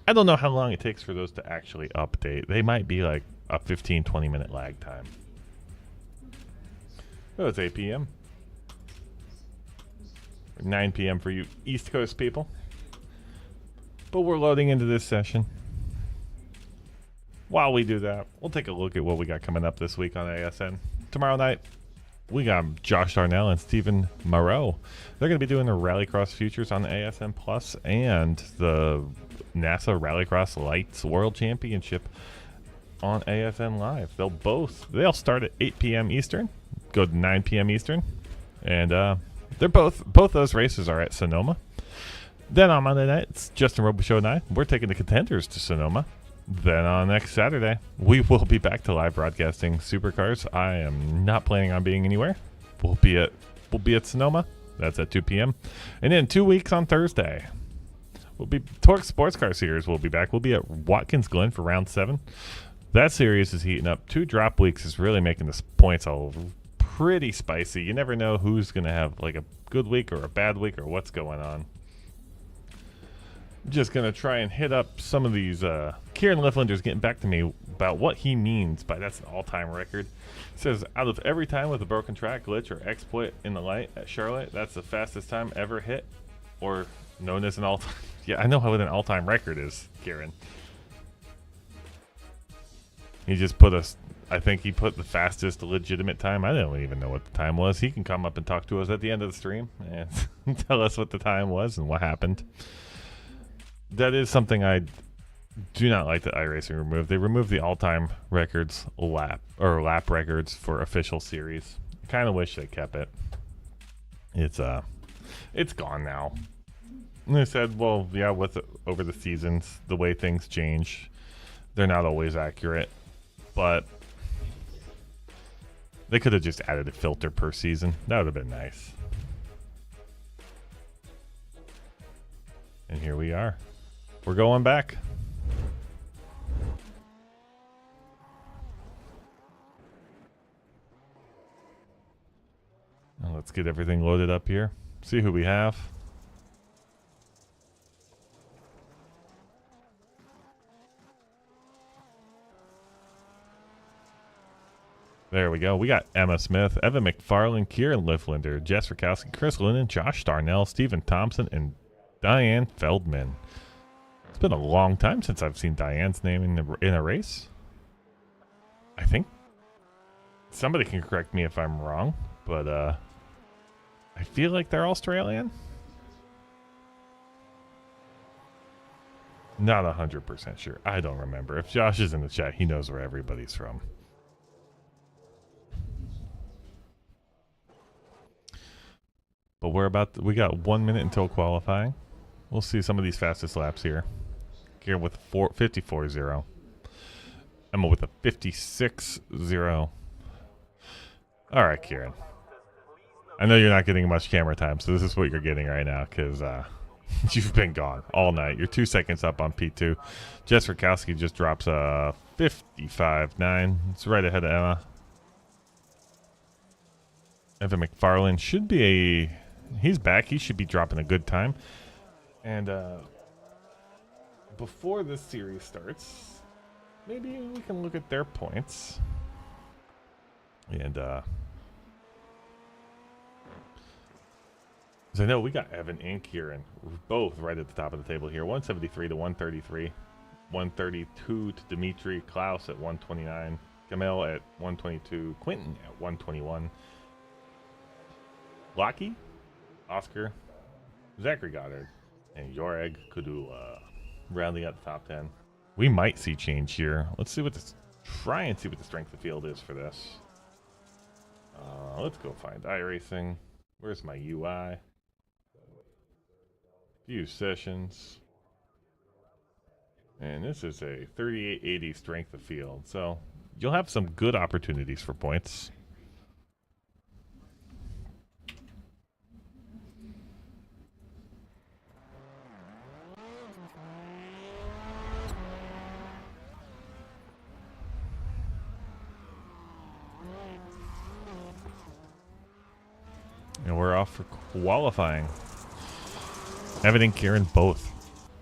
I don't know how long it takes for those to actually update. They might be like a 15-20 minute lag time. Oh, it's 8 p.m. 9 p.m. for you East Coast people. But we're loading into this session. While we do that, we'll take a look at what we got coming up this week on ASN. Tomorrow night, we got Josh Darnell and Stephen Moreau. They're going to be doing the Rallycross Futures on the ASN Plus and the NASA Rallycross Lights World Championship on ASN Live. They'll start at 8 p.m. Eastern, go to 9 p.m. Eastern, and they're both those races are at Sonoma. Then on Monday night, it's Justin Robichaud and I. We're taking the Contenders to Sonoma. Then on next Saturday, we will be back to live broadcasting Supercars. I am not planning on being anywhere. We'll be at Sonoma. That's at 2 p.m. And then 2 weeks on Thursday, Torque Sports Car Series will be back. We'll be at Watkins Glen for round 7. That series is heating up. 2 drop weeks is really making the points all pretty spicy. You never know who's going to have like a good week or a bad week or what's going on. Just going to try and hit up some of these. Kieran Lifflinder's getting back to me about what he means by that's an all-time record. He says, out of every time with a broken track, glitch, or exploit in the light at Charlotte, that's the fastest time ever hit, or known as an all-time. Yeah, I know what an all-time record is, Kieran. He just put us, I think he put the fastest legitimate time. I don't even know what the time was. He can come up and talk to us at the end of the stream and tell us what the time was and what happened. That is something I do not like that iRacing removed. They removed the all-time records lap records for official series. I kind of wish they kept it. It's gone now. And they said, well, yeah, over the seasons, the way things change, they're not always accurate. But they could have just added a filter per season. That would have been nice. And here we are. We're going back. Now let's get everything loaded up here. See who we have. There we go. We got Emma Smith, Evan McFarland, Kieran Lifflinder, Jess Rakowski, Chris Lunan, Josh Darnell, Stephen Thompson, and Diane Feldman. It's been a long time since I've seen Diane's name in a race. I think somebody can correct me if I'm wrong, but I feel like they're Australian. Not 100% sure. I don't remember. If Josh is in the chat, he knows where everybody's from. But But we got 1 minute until qualifying. We'll see some of these fastest laps here. Kieran with 54.0. Emma with a 56.0. All right, Kieran. I know you're not getting much camera time, so this is what you're getting right now because you've been gone all night. You're 2 seconds up on P2. Jess Rakowski just drops a 55.9. It's right ahead of Emma. Evan McFarlane should be he's back. He should be dropping a good time. And before this series starts, maybe we can look at their points. And so I know we got Evan and Kieran both right at the top of the table here. 173 to 133. 132 to Dimitri. Klaus at 129. Kamel at 122. Quentin at 121. Lockie, Oscar, Zachary Goddard, and Joreg Kudula rounding out the top 10. We might see change here. Let's see try and see what the strength of field is for this. Let's go find iRacing. Where's my UI? View sessions. And this is a 3880 strength of field. So you'll have some good opportunities for points. And we're off for qualifying. Evan and Kieran both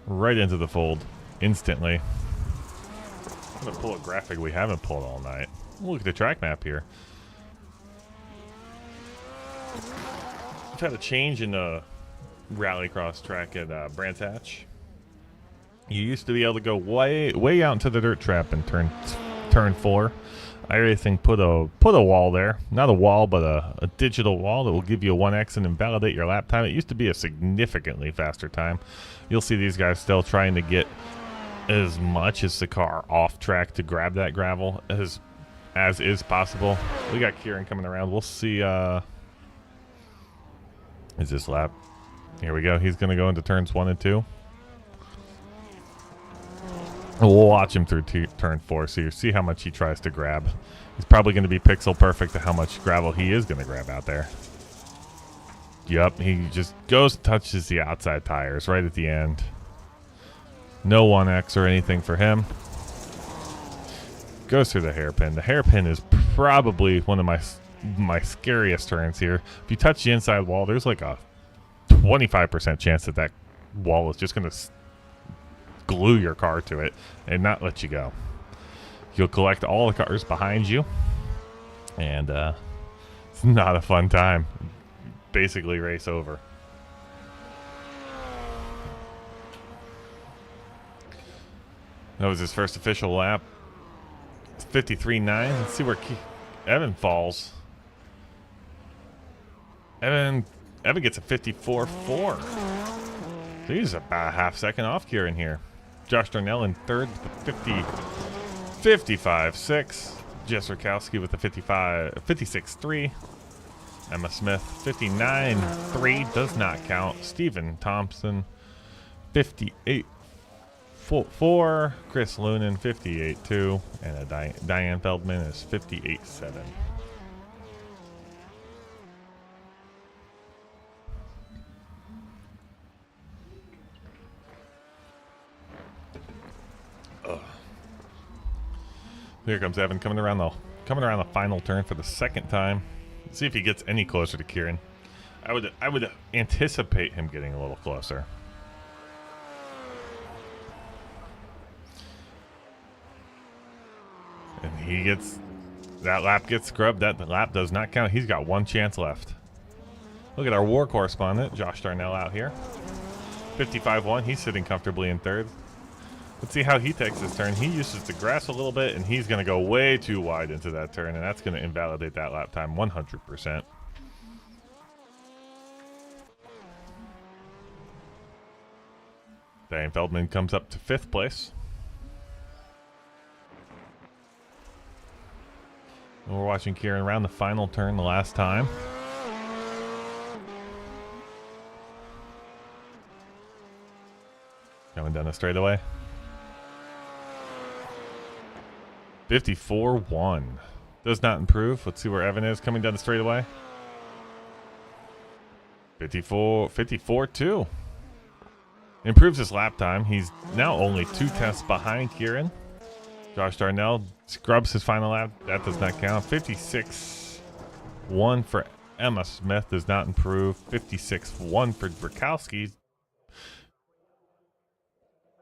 right into the fold instantly. I'm going to pull a graphic we haven't pulled all night. Look at the track map here. We've had a change in the Rallycross track at Brands Hatch. You used to be able to go way out into the dirt trap and turn 4. iRacing put a wall there. Not a wall, but a digital wall that will give you a 1x and invalidate your lap time. It used to be a significantly faster time. You'll see these guys still trying to get as much as the car off track to grab that gravel as is possible. We got Kieran coming around. We'll see. Is this lap? Here we go. He's going to go into turns 1 and 2. We'll watch him through turn 4, so you see how much he tries to grab. He's probably going to be pixel perfect to how much gravel he is going to grab out there. Yep, he just goes and touches the outside tires right at the end. No 1x or anything for him. Goes through the hairpin. The hairpin is probably one of my scariest turns here. If you touch the inside wall, there's like a 25% chance that wall is just going to glue your car to it and not let you go. You'll collect all the cars behind you, and it's not a fun time. Basically race over. That was his first official lap. It's 53.9. Let's see where Evan falls. Evan gets a 54.4. So he's about a half second off Kieran here. Josh Darnell in third with 55.6. Jess Rakowski with a 56.3. Emma Smith 59.3 does not count. Stephen Thompson 58.4. Chris Lunan 58.2, and Diane Feldman is 58.7. Here comes Evan coming around the final turn for the second time. Let's see if he gets any closer to Kieran. I would anticipate him getting a little closer. And that lap gets scrubbed. That lap does not count. He's got one chance left. Look at our war correspondent, Josh Darnell, out here. 55.1. He's sitting comfortably in third. Let's see how he takes this turn. He uses the grass a little bit, and he's going to go way too wide into that turn, and that's going to invalidate that lap time 100%. Diane Feldman comes up to 5th place. And we're watching Kieran around the final turn the last time. Coming down the straightaway. 54-1. Does not improve. Let's see where Evan is coming down the straightaway. 54-2. Improves his lap time. He's now only 2 tenths behind Kieran. Josh Darnell scrubs his final lap. That does not count. 56-1 for Emma Smith. Does not improve. 56-1 for Burkowski.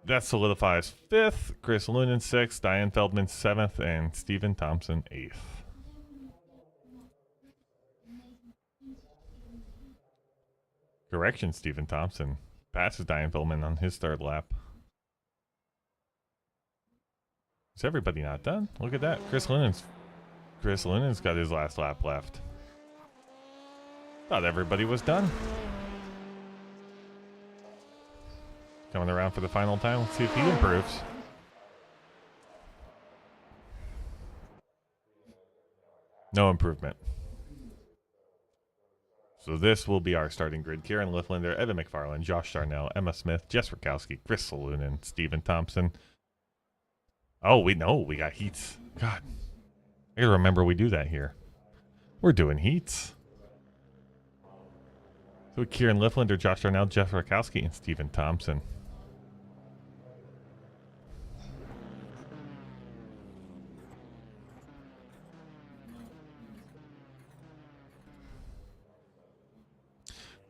That solidifies 5th. Chris Lunan 6th. Diane Feldman 7th. And Stephen Thompson 8th. Correction, Stephen Thompson passes Diane Feldman on his 3rd lap. Is everybody not done? Look at that. Chris Lunan's got his last lap left. Thought everybody was done. Coming around for the final time. Let's see if he improves. No improvement. So this will be our starting grid. Kieran Lifflander, Evan McFarland, Josh Darnell, Emma Smith, Jess Rakowski, Chris Lunan, Stephen Thompson. Oh, we got heats. God. I gotta remember we do that here. We're doing heats. So Kieran Lifflander, Josh Darnell, Jeff Rakowski, and Stephen Thompson.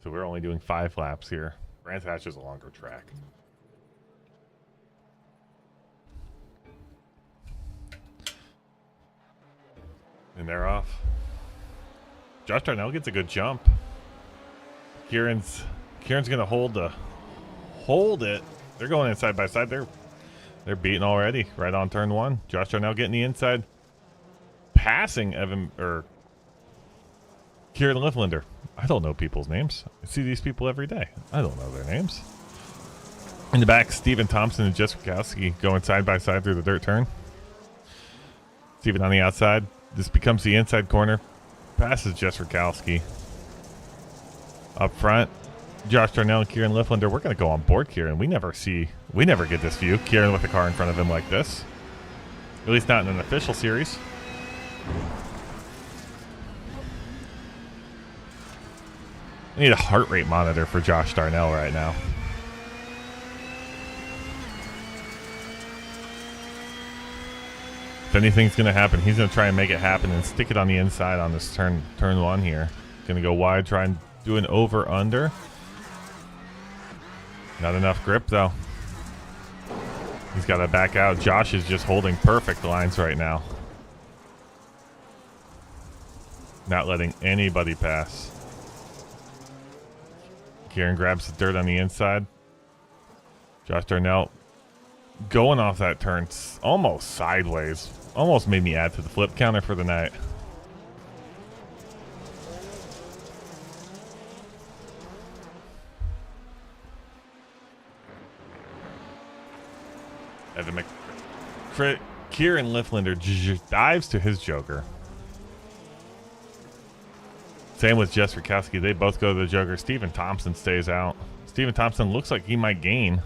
So we're only doing 5 laps here. Brands Hatch is a longer track. And they're off. Josh Darnell gets a good jump. Kieran's gonna hold it. They're going in side by side. They're beating already. Right on turn 1. Josh Darnell getting the inside, passing Kieran Lifflander. I don't know people's names. I see these people every day. I don't know their names. In the back, Stephen Thompson and Jess Rakowski going side by side through the dirt turn. Stephen on the outside. This becomes the inside corner. Passes Jess Rakowski. Up front, Josh Darnell and Kieran Lifflander. We're going to go on board Kieran. We never get this view. Kieran with the car in front of him like this. At least not in an official series. I need a heart rate monitor for Josh Darnell right now. If anything's going to happen, he's going to try and make it happen and stick it on the inside on this turn 1 here. Going to go wide, try and do an over-under. Not enough grip, though. He's got to back out. Josh is just holding perfect lines right now. Not letting anybody pass. Kieran grabs the dirt on the inside. Josh Darnell going off that turn almost sideways. Almost made me add to the flip counter for the night. Kieran Lifflander dives to his Joker. Same with Jess Rakowski. They both go to the Joker. Stephen Thompson stays out. Stephen Thompson looks like he might gain.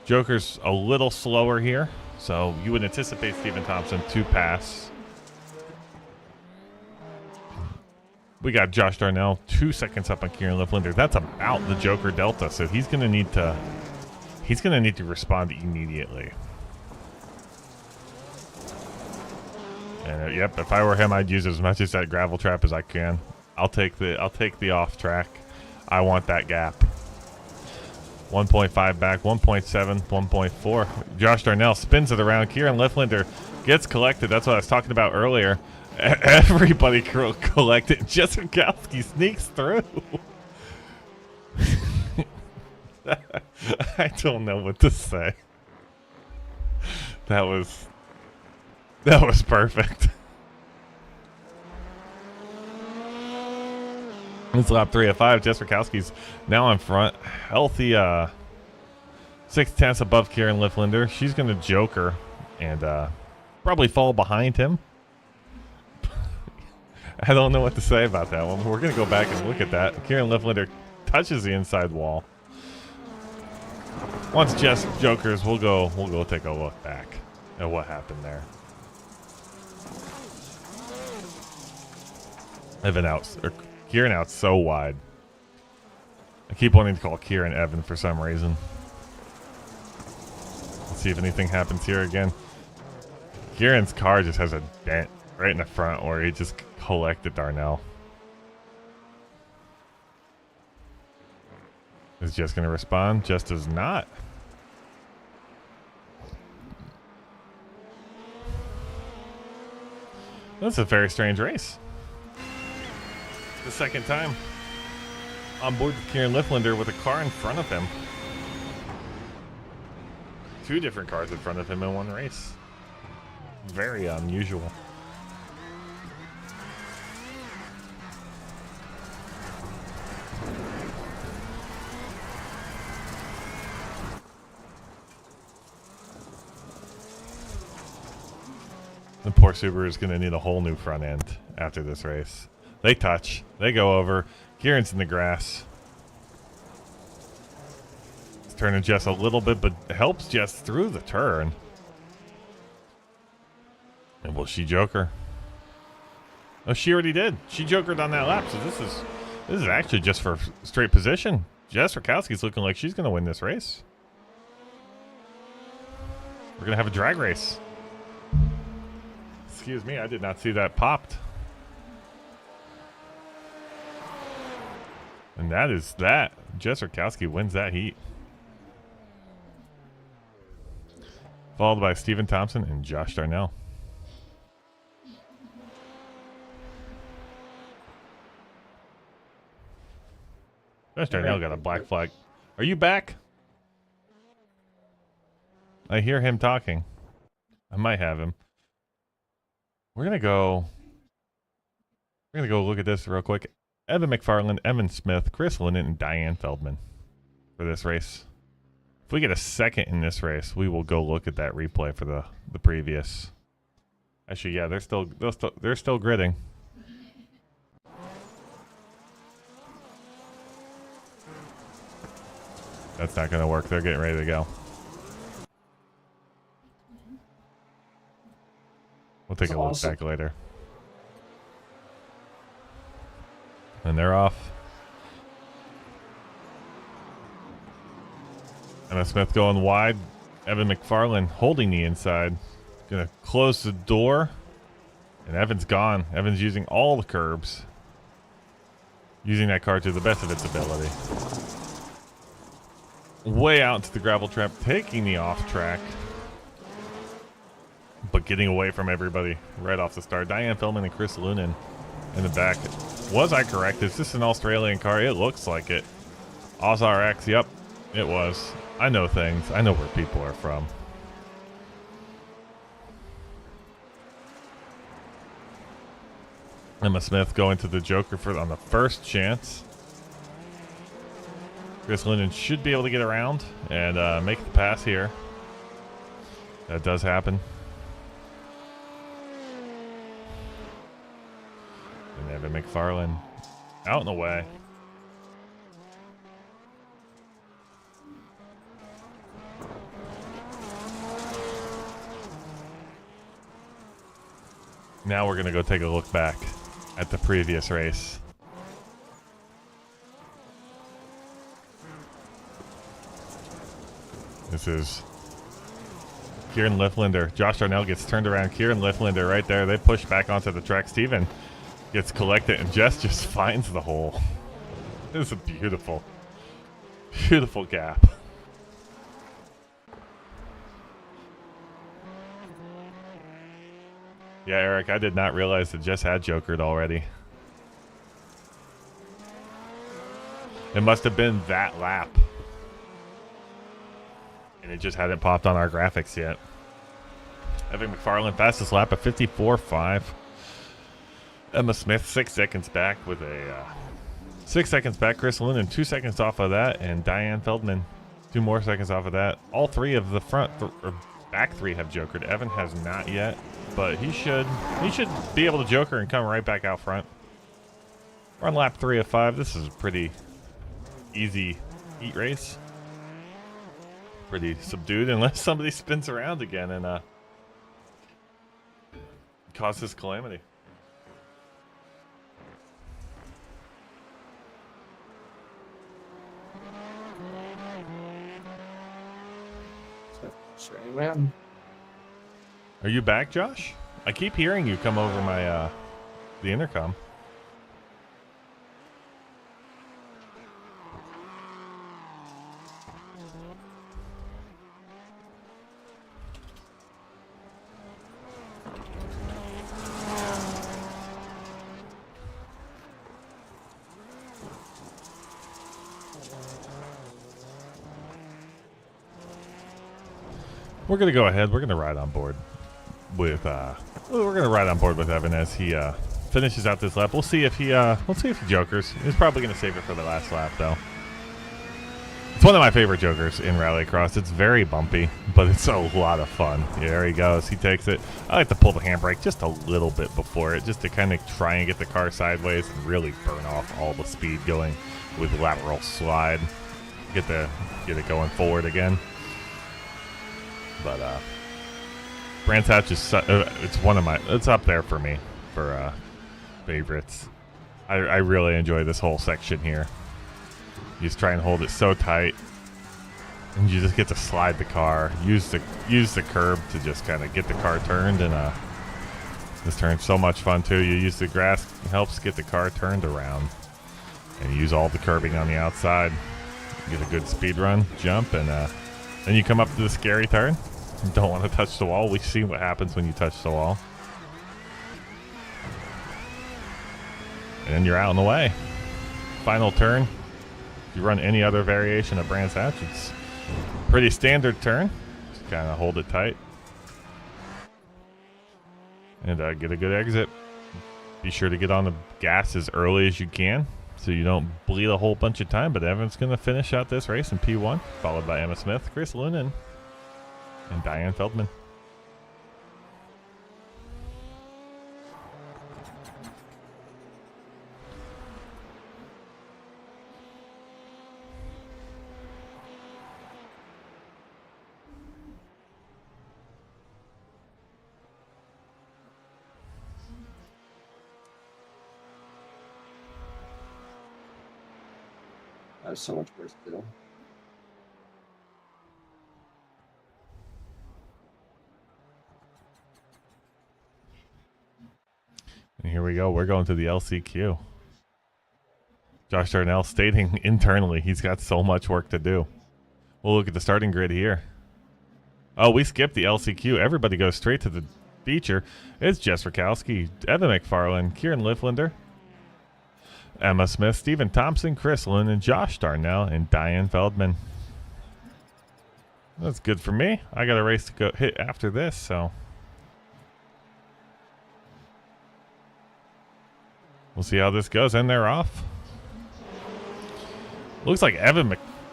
Joker's a little slower here, so you would anticipate Stephen Thompson to pass. We got Josh Darnell 2 seconds up on Kieran Lifflander. That's about the Joker delta, so he's going to need to respond immediately. And yep, if I were him, I'd use as much as that gravel trap as I can. I'll take the off track. I want that gap. 1.5 back, 1.7, 1.4. Josh Darnell spins it around. Kieran Lifflander gets collected. That's what I was talking about earlier. Everybody collected. Jess Rakowski sneaks through. I don't know what to say. That was perfect. It's lap 3 of 5. Jess Rakowski's now in front. Healthy 6 tenths above Kieran Lifflander. She's going to Joker and probably fall behind him. I don't know what to say about that one. We're going to go back and look at that. Kieran Lifflander touches the inside wall. Once Jess jokers, we'll go take a look back at what happened there. Evan out, or Kieran out so wide. I keep wanting to call Kieran Evan for some reason. Let's see if anything happens here again. Kieran's car just has a dent right in the front where he just collected Darnell. Is Jess going to respond? Jess does not. That's a very strange race. The second time on board with Kieran Lifflander with a car in front of him. Two different cars in front of him in one race. Very unusual. The poor Subaru is going to need a whole new front end after this race. They touch. They go over. Kieran's in the grass. It's turning Jess a little bit, but helps Jess through the turn. And will she joker? Oh, she already did. She jokered on that lap, so this is actually just for straight position. Jess Rakowski's looking like she's going to win this race. We're going to have a drag race. Excuse me, I did not see that popped. And that is that. Jess Rakowski wins that heat. Followed by Stephen Thompson and Josh Darnell. Josh Darnell got a black flag. Are you back? I hear him talking. I might have him. We're gonna go look at this real quick. Evan McFarland, Evan Smith, Chris Linden, and Diane Feldman for this race. If we get a second in this race, we will go look at that replay for the previous. Actually, yeah, they're still gridding. That's not gonna work. They're getting ready to go. We'll take a look back later. And they're off. Emma Smith going wide. Evan McFarland holding the inside. Gonna close the door. And Evan's gone. Evan's using all the curbs. Using that car to the best of its ability. Way out into the gravel trap. Taking the off track. But getting away from everybody right off the start. Diane Feldman and Chris Lunan in the back. Was I correct? Is this an Australian car? It looks like it. OzRX, yep, it was. I know things. I know where people are from. Emma Smith going to the Joker on the first chance. Chris Linden should be able to get around and make the pass here. That does happen. And Evan McFarland out and away. Now we're going to go take a look back at the previous race. This is Kieran Lifflander. Josh Darnell gets turned around. Kieran Lifflander right there. They push back onto the track. Steven gets collected, and Jess just finds the hole. This is a beautiful, beautiful gap. Yeah, Eric, I did not realize that Jess had jokered already. It must have been that lap. And it just hadn't popped on our graphics yet. Evan McFarland, fastest lap of 54.5. Emma Smith, 6 seconds back with a 6 seconds back. Chris Linden, 2 seconds off of that, and Diane Feldman, 2 more seconds off of that. All three of the back three have jokered. Evan has not yet, but he should be able to joker and come right back out front. We're on lap 3 of 5. This is a pretty easy heat race. pretty subdued unless somebody spins around again and causes calamity.
Man.
Are you back, Josh? I keep hearing you come over my the intercom. We're gonna go ahead. We're gonna ride on board with Evan as he finishes out this lap. We'll see if he jokers. He's probably gonna save it for the last lap though. It's one of my favorite jokers in Rallycross. It's very bumpy, but it's a lot of fun. Yeah, there he goes. He takes it. I like to pull the handbrake just a little bit before it, just to kind of try and get the car sideways and really burn off all the speed going with lateral slide. Get it going forward again. But Brands Hatch is it's up there for me for favorites. I really enjoy this whole section here. You just try and hold it so tight, and you just get to slide the car. Use the curb to just kind of get the car turned, and this turn's so much fun too. You use the grass, it helps get the car turned around, and you use all the curbing on the outside. Get a good speed run, jump, and then you come up to the scary turn. You don't want to touch the wall. We've seen what happens when you touch the wall. And then you're out in the way. Final turn. If you run any other variation of Brands Hatch, it's a pretty standard turn. Just kind of hold it tight. And get a good exit. Be sure to get on the gas as early as you can so you don't bleed a whole bunch of time. But Evan's going to finish out this race in P1, followed by Emma Smith, Chris Lunan, and Diane Feldman.
I have so much worse to do.
And here we go. We're going to the LCQ. Josh Darnell stating internally he's got so much work to do. We'll look at the starting grid here. Oh, we skipped the LCQ. Everybody goes straight to the feature. It's Jess Rakowski, Evan McFarlane, Kieran Lifflander, Emma Smith, Stephen Thompson, Chris Lynn, and Josh Darnell, and Diane Feldman. That's good for me. I got a race to go hit after this, so we'll see how this goes. And they're off. Looks like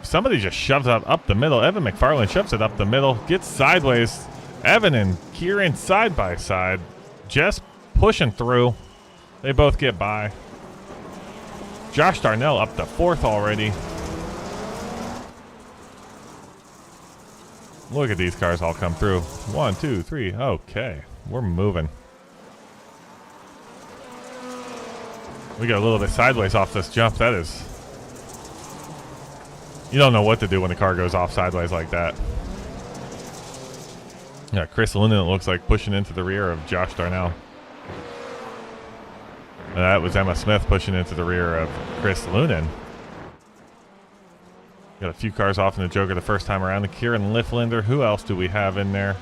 somebody just shoves it up the middle. Evan McFarlane shoves it up the middle, gets sideways. Evan and Kieran side by side, just pushing through. They both get by. Josh Darnell up to fourth already. Look at these cars all come through. 1, 2, 3. Okay, we're moving. We got a little bit sideways off this jump. That is... You don't know what to do when the car goes off sideways like that. Yeah, Chris Linden, it looks like, pushing into the rear of Josh Darnell. And that was Emma Smith pushing into the rear of Chris Lunan. Got a few cars off in the Joker the first time around. The Kieran Lifflander. Who else do we have in there?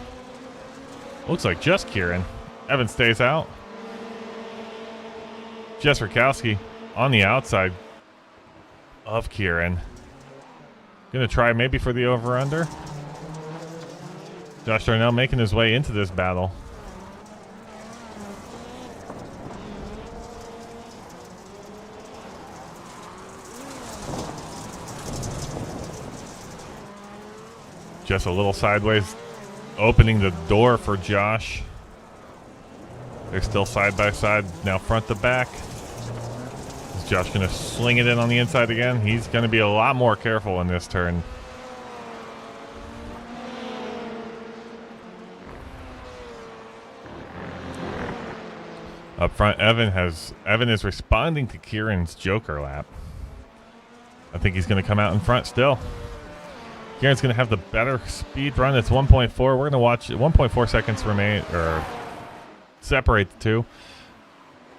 Looks like just Kieran. Evan stays out. Jess Rakowski on the outside of Kieran. Gonna try maybe for the over-under. Josh Darnell making his way into this battle. Just a little sideways, opening the door for Josh. They're still side by side, now front to back. Is Josh gonna sling it in on the inside again? He's gonna be a lot more careful in this turn. Up front, Evan is responding to Kieran's Joker lap. I think he's going to come out in front still. Kieran's going to have the better speed run. It's 1.4. We're going to watch 1.4 seconds remain, or separate the two.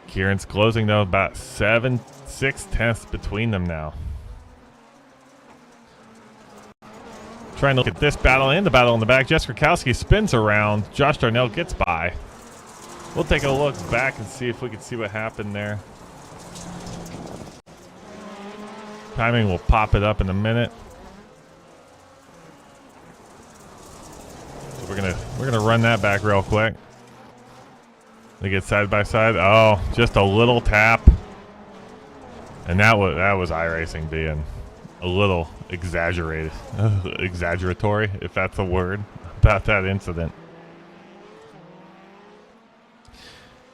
Kieran's closing though, about 6/10 between them now. Trying to look at this battle and the battle in the back. Jess Krakowski spins around. Josh Darnell gets by. We'll take a look back and see if we can see what happened there. Timing will pop it up in a minute. So we're gonna run that back real quick. They get side by side. Oh, just a little tap, and that was iRacing being a little exaggerated, exaggeratory, if that's a word, about that incident.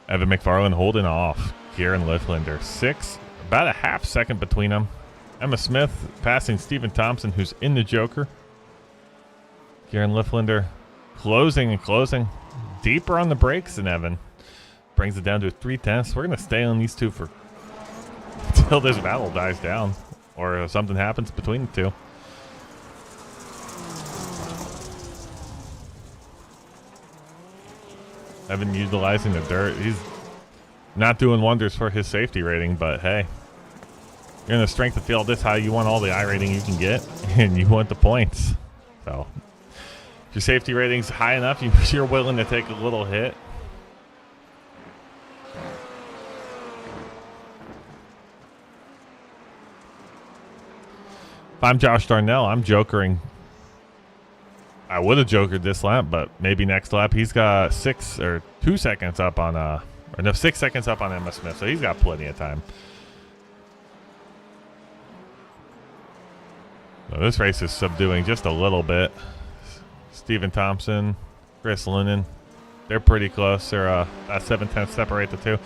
Evan McFarland holding off Kieran Lifflander. About a half second between them. Emma Smith passing Stephen Thompson, who's in the Joker. Kieran Lifflander closing and closing. Deeper on the brakes than Evan. Brings it down to 3/10. We're going to stay on these two for until this battle dies down or something happens between the two. Evan utilizing the dirt. He's not doing wonders for his safety rating, but hey, you're in the strength of field this high. You want all the I rating you can get, and you want the points. So if your safety rating's high enough, you're willing to take a little hit. If I'm Josh Darnell, I'm jokering. I would have jokered this lap, but maybe next lap. He's got 2 seconds up on 6 seconds up on Emma Smith, so he's got plenty of time. So this race is subduing just a little bit. Stephen Thompson, Chris Lennon, they're pretty close. They're about 7/10 separate the two.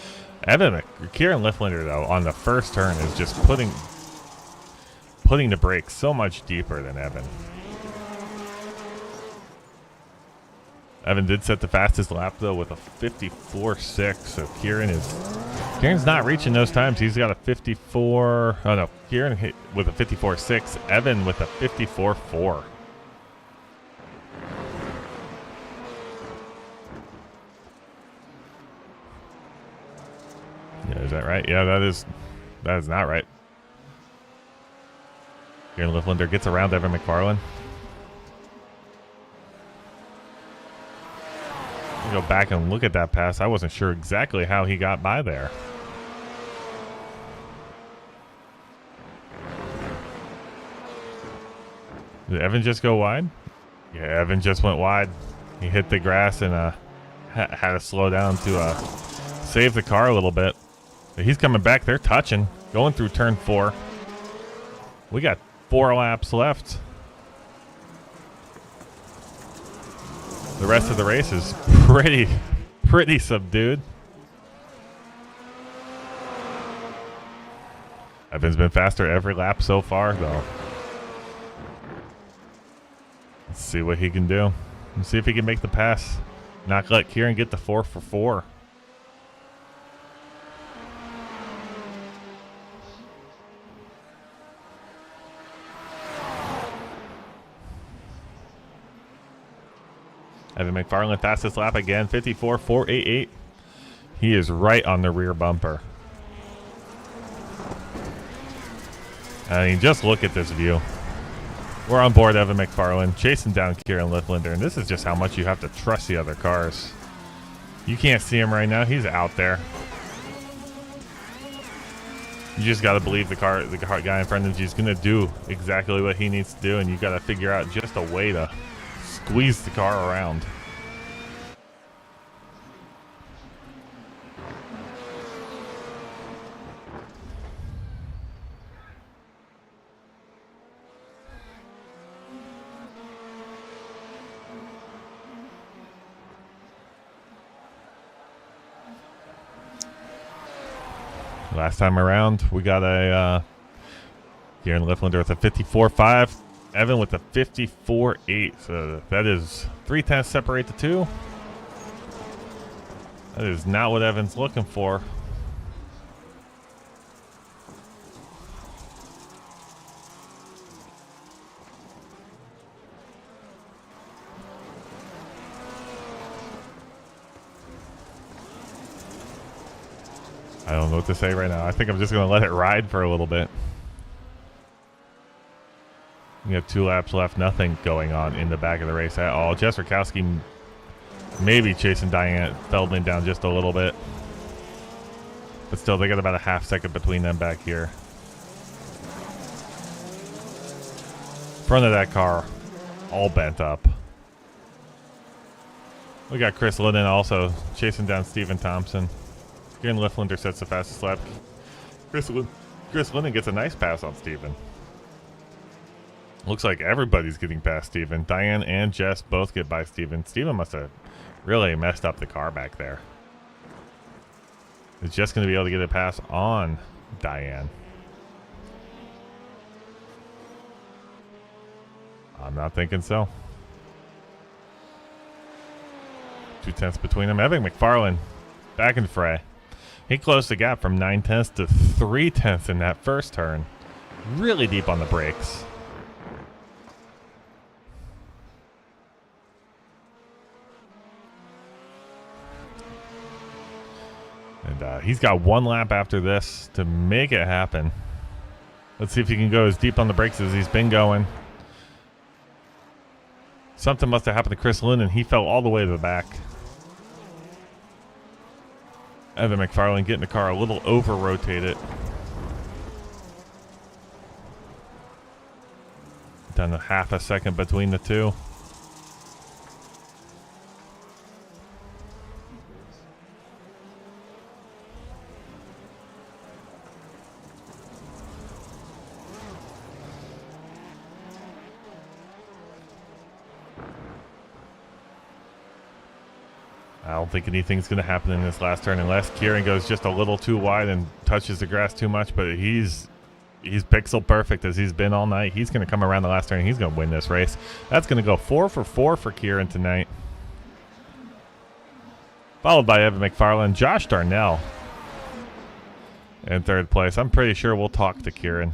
Kieran Lifflander though on the first turn is just putting the brakes so much deeper than Evan. Evan did set the fastest lap though with a 54.6, so Kieran's not reaching those times. He's got a 54. Oh no, Kieran hit with a 54.6. Evan with a 54.4. Yeah, is that right? Yeah, that is not right. Kieran Lifflander gets around Evan McFarland. Go back and look at that pass. I wasn't sure exactly how he got by there. Did Evan just go wide? Yeah, Evan just went wide. He hit the grass and had to slow down to save the car a little bit. But he's coming back. They're touching, going through turn 4. We got 4 laps left. The rest of the race is pretty subdued. Evan's been faster every lap so far, though. Let's see what he can do. Let's see if he can make the pass. Not let Kieran get the 4 for 4. Evan McFarland fastest lap again, 54.488. He is right on the rear bumper. I mean, just look at this view. We're on board Evan McFarland, chasing down Kieran Lifflander, and this is just how much you have to trust the other cars. You can't see him right now. He's out there. You just got to believe the guy in front of you is going to do exactly what he needs to do, and you got to figure out just a way to squeeze the car around. Last time around, we got a Kieran Lifflander with a 54.5. Evan with a 54.8, so that is 3/10 separate the two. That is not what Evan's looking for. I don't know what to say right now. I think I'm just going to let it ride for a little bit. We have 2 laps left. Nothing going on in the back of the race at all. Jess Rakowski maybe chasing Diane Feldman down just a little bit. But still, they got about a half second between them back here. Front of that car, all bent up. We got Chris Linden also chasing down Steven Thompson. Kieran Lifflander sets the fastest lap. Chris Linden gets a nice pass on Steven. Looks like everybody's getting past Steven. Diane and Jess both get by Steven. Steven must have really messed up the car back there. Is Jess going to be able to get a pass on Diane? I'm not thinking so. 2 tenths between them. Evan McFarlane back in the fray. He closed the gap from 9 tenths to 3 tenths in that first turn. Really deep on the brakes. And he's got 1 lap after this to make it happen. Let's see if he can go as deep on the brakes as he's been going. Something must have happened to Chris Linden. He fell all the way to the back. Evan McFarlane getting the car a little over-rotated. Down to half a second between the two. I don't think anything's going to happen in this last turn unless Kieran goes just a little too wide and touches the grass too much, but he's pixel perfect as he's been all night. He's going to come around the last turn and he's going to win this race. That's going to go 4 for 4 for Kieran tonight. Followed by Evan McFarlane, Josh Darnell in 3rd place. I'm pretty sure we'll talk to Kieran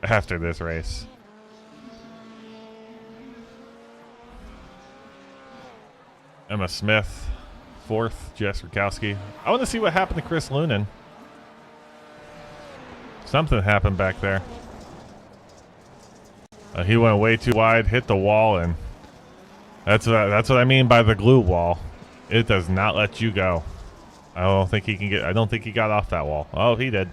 after this race. Emma Smith, 4th, Jess Rakowski. I want to see what happened to Chris Lunan. Something happened back there. He went way too wide, hit the wall, and that's what I mean by the glue wall. It does not let you go. I don't think he got off that wall. Oh, he did.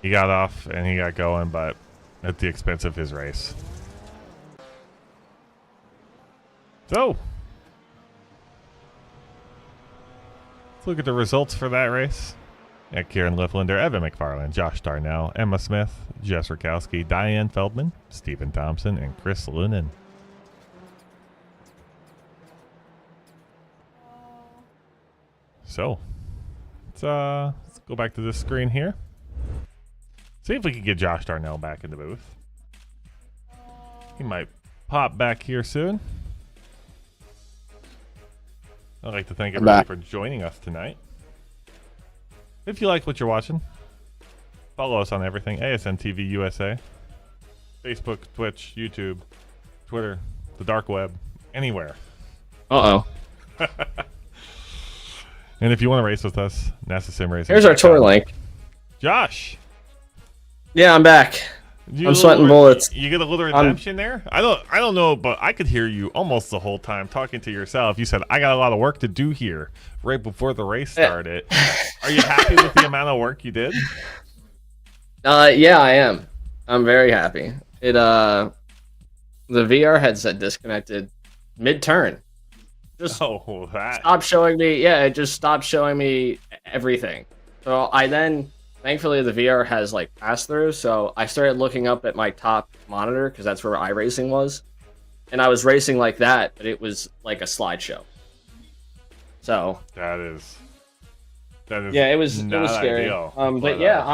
He got off and he got going, but at the expense of his race. So, let's look at the results for that race. At Kieran Lifflander, Evan McFarlane, Josh Darnell, Emma Smith, Jess Rakowski, Diane Feldman, Steven Thompson, and Chris Lunan. So, let's go back to this screen here. See if we can get Josh Darnell back in the booth. He might pop back here soon. I'd like to thank everybody for joining us tonight. If you like what you're watching, follow us on everything. ASN TV USA, Facebook, Twitch, YouTube, Twitter, the dark web, anywhere.
Uh-oh.
And if you want to race with us, NASA Sim Racing.
Here's our tour link.
Josh.
Yeah, I'm back. I'm sweating bullets.
You get a little redemption there? I don't know, but I could hear you almost the whole time talking to yourself. You said, I got a lot of work to do here right before the race started. Are you happy with the amount of work you did?
Yeah, I am. I'm very happy. The VR headset disconnected mid-turn. Just stopped showing me. Yeah, it just stopped showing me everything. So I then, thankfully, the VR has like pass-through. So I started looking up at my top monitor because that's where iRacing was, and I was racing like that, but it was like a slideshow. So that is yeah, it was scary. Ideal, but yeah,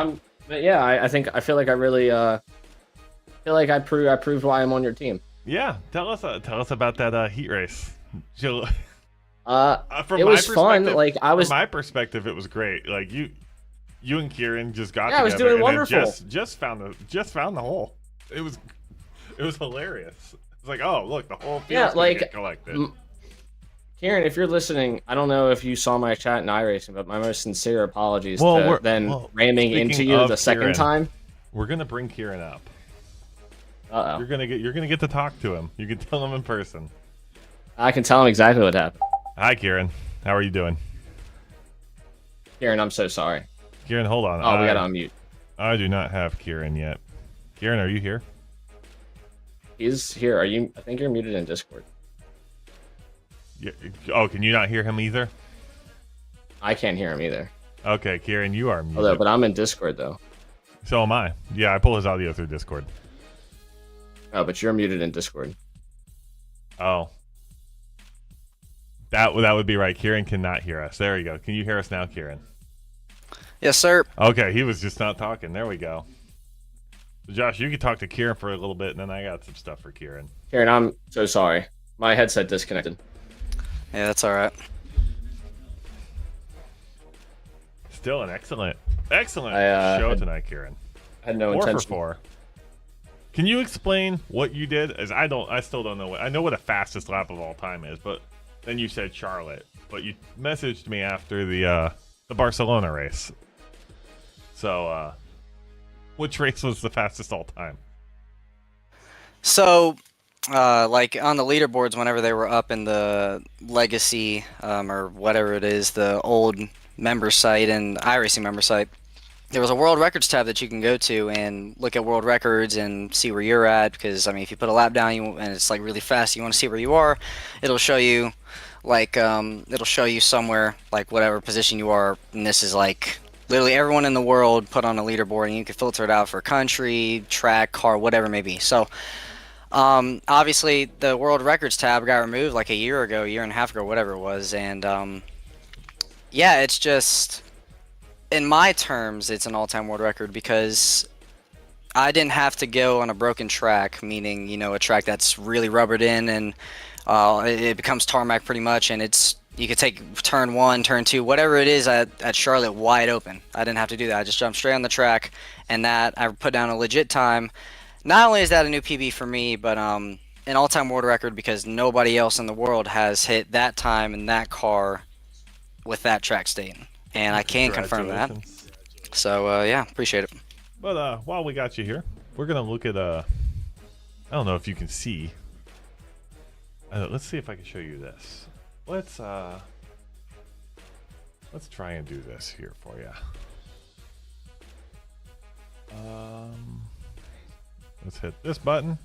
I feel like I really feel like I proved why I'm on your team.
Yeah, tell us about that heat race.
It was fun. Like
from my perspective, it was great. Like you and Kieran just got together.
I was doing
and
wonderful.
Just found the hole. It was hilarious. It's like, oh look, the whole field's gonna get collected.
Kieran, if you're listening, I don't know if you saw my chat in iRacing, but my most sincere apologies to ramming into you the second time.
We're gonna bring Kieran up.
Uh-oh.
You're gonna get to talk to him. You can tell him in person.
I can tell him exactly what happened.
Hi, Kieran. How are you doing?
Kieran, I'm so sorry.
Kieran, hold on.
Oh, we gotta unmute.
I do not have Kieran yet. Kieran, are you here?
He's here. Are you? I think you're muted in Discord.
Yeah. Oh, can you not hear him either?
I can't hear him either.
Okay, Kieran, you are muted.
Although, but I'm in Discord though.
So am I. Yeah, I pull his audio through Discord.
Oh, but you're muted in Discord.
Oh. That would be right. Kieran cannot hear us. There we go. Can you hear us now, Kieran?
Yes, sir.
Okay, he was just not talking. There we go. So Josh, you can talk to Kieran for a little bit, and then I got some stuff for Kieran.
Kieran, I'm so sorry. My headset disconnected.
Yeah, that's all right.
Still an excellent show tonight, Kieran.
I had no
4
intention.
for 4. Can you explain what you did? As I still don't know I know what a fastest lap of all time is, but then you said Charlotte, but you messaged me after the Barcelona race. So, which race was the fastest all time?
So, like on the leaderboards, whenever they were up in the Legacy or whatever it is, the old member site and iRacing member site, there was a world records tab that you can go to and look at world records and see where you're at. Because I mean, if you put a lap down and it's like really fast, you want to see where you are, it'll show you like it'll show you somewhere like whatever position you are, and this is like literally everyone in the world put on a leaderboard, and you can filter it out for country, track, car, whatever it may be. So obviously the world records tab got removed like a year and a half ago, whatever it was, and yeah, it's just, in my terms, it's an all-time world record because I didn't have to go on a broken track, meaning, you know, a track that's really rubbered in and it becomes tarmac pretty much, and you could take turn 1, turn 2, whatever it is at Charlotte wide open. I didn't have to do that. I just jumped straight on the track, and that I put down a legit time. Not only is that a new PB for me, but an all-time world record because nobody else in the world has hit that time in that car with that track state, and I can confirm that. So yeah, appreciate it.
But while we got you here, we're gonna look at I don't know if you can see. Let's see if I can show you this. Let's try and do this here for you. Let's hit this button,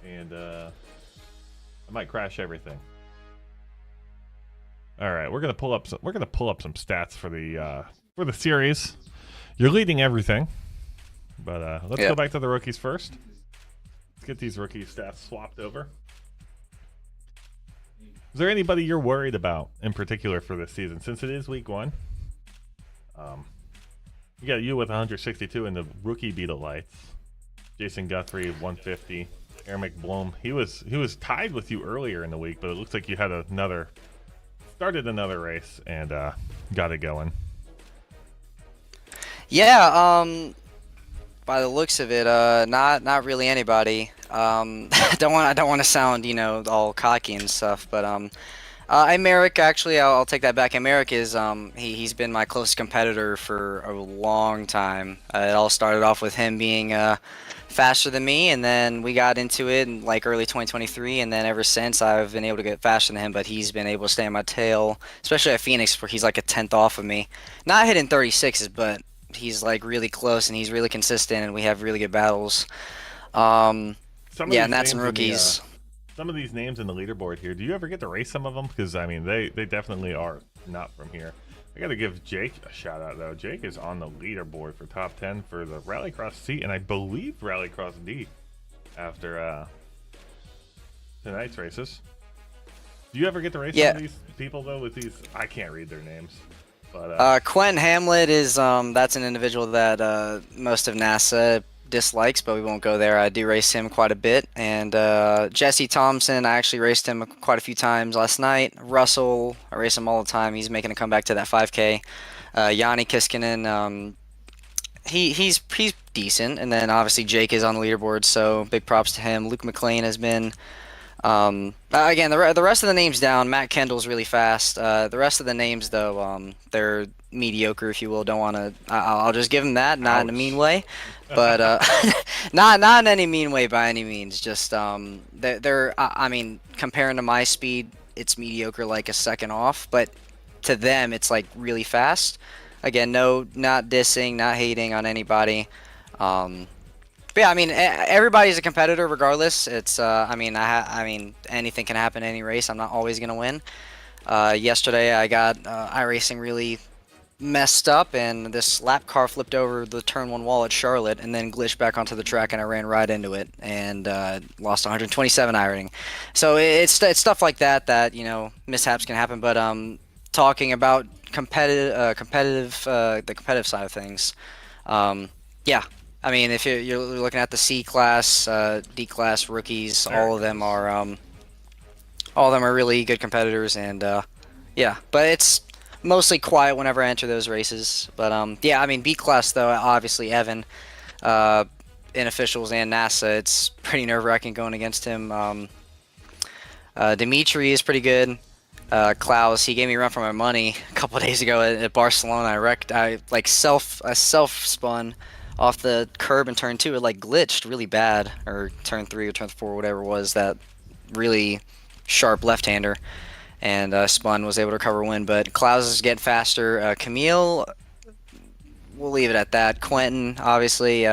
and I might crash everything. All right, we're gonna pull up some stats for the series. You're leading everything, but let's go back to the rookies first. Let's get these rookie stats swapped over. Is there anybody you're worried about in particular for this season, since it is week 1? You got you with 162 in the rookie Beetle Lights. Jason Guthrie 150. Eric Blom, he was tied with you earlier in the week, but it looks like you had started another race and got it going.
Yeah, by the looks of it, not really anybody. I don't want to sound, you know, all cocky and stuff, but Merrick, actually, I'll take that back. Merrick is he's been my closest competitor for a long time. It all started off with him being faster than me, and then we got into it in like early 2023, and then ever since I've been able to get faster than him, but he's been able to stay on my tail, especially at Phoenix where he's like a 10th off of me. Not hitting 36s, but he's like really close and he's really consistent, and we have really good battles. Yeah, and that's some rookies.
Some of these names in the leaderboard here, do you ever get to race some of them? Because I mean, they definitely are not from here. I got to give Jake a shout out though. Jake is on the leaderboard for top 10 for the Rallycross C, and I believe Rallycross D after tonight's races. Do you ever get to race some of these people though? With these, I can't read their names. But
Quentin Hamlet is that's an individual that most of NASA dislikes, but we won't go there. I do race him quite a bit. And Jesse Thompson, I actually raced him quite a few times last night. Russell, I race him all the time. He's making a comeback to that 5K. Yanni Kiskinen, he's decent. And then obviously Jake is on the leaderboard, so big props to him. Luke McLean has been... again, the rest of the names down. Matt Kendall's really fast. The rest of the names, though, they're mediocre, if you will. Don't want to. I'll just give them that, not in a mean way, but not in any mean way by any means. Just they're. I mean, comparing to my speed, it's mediocre, like a second off, but to them, it's like really fast. Again, no, not dissing, not hating on anybody. But yeah, I mean, everybody's a competitor regardless. It's, I mean, anything can happen in any race. I'm not always gonna win. Yesterday, I got iRacing really messed up, and this lap car flipped over the turn 1 wall at Charlotte, and then glitched back onto the track, and I ran right into it, and lost 127 iRating. So it's stuff like that you know, mishaps can happen. But talking about the competitive side of things, yeah. I mean, if you're looking at the C class, D class rookies, all of them are really good competitors, and yeah. But it's mostly quiet whenever I enter those races. But yeah, I mean, B class though, obviously Evan, in officials and NASA, it's pretty nerve-wracking going against him. Dimitri is pretty good. Klaus, he gave me a run for my money a couple days ago at Barcelona. I self spun off the curb in turn 2. It like glitched really bad, or turn 3 or turn 4, whatever it was, that really sharp left-hander, and spun, was able to recover win. But Klaus is getting faster. Camille, we'll leave it at that. Quentin, obviously.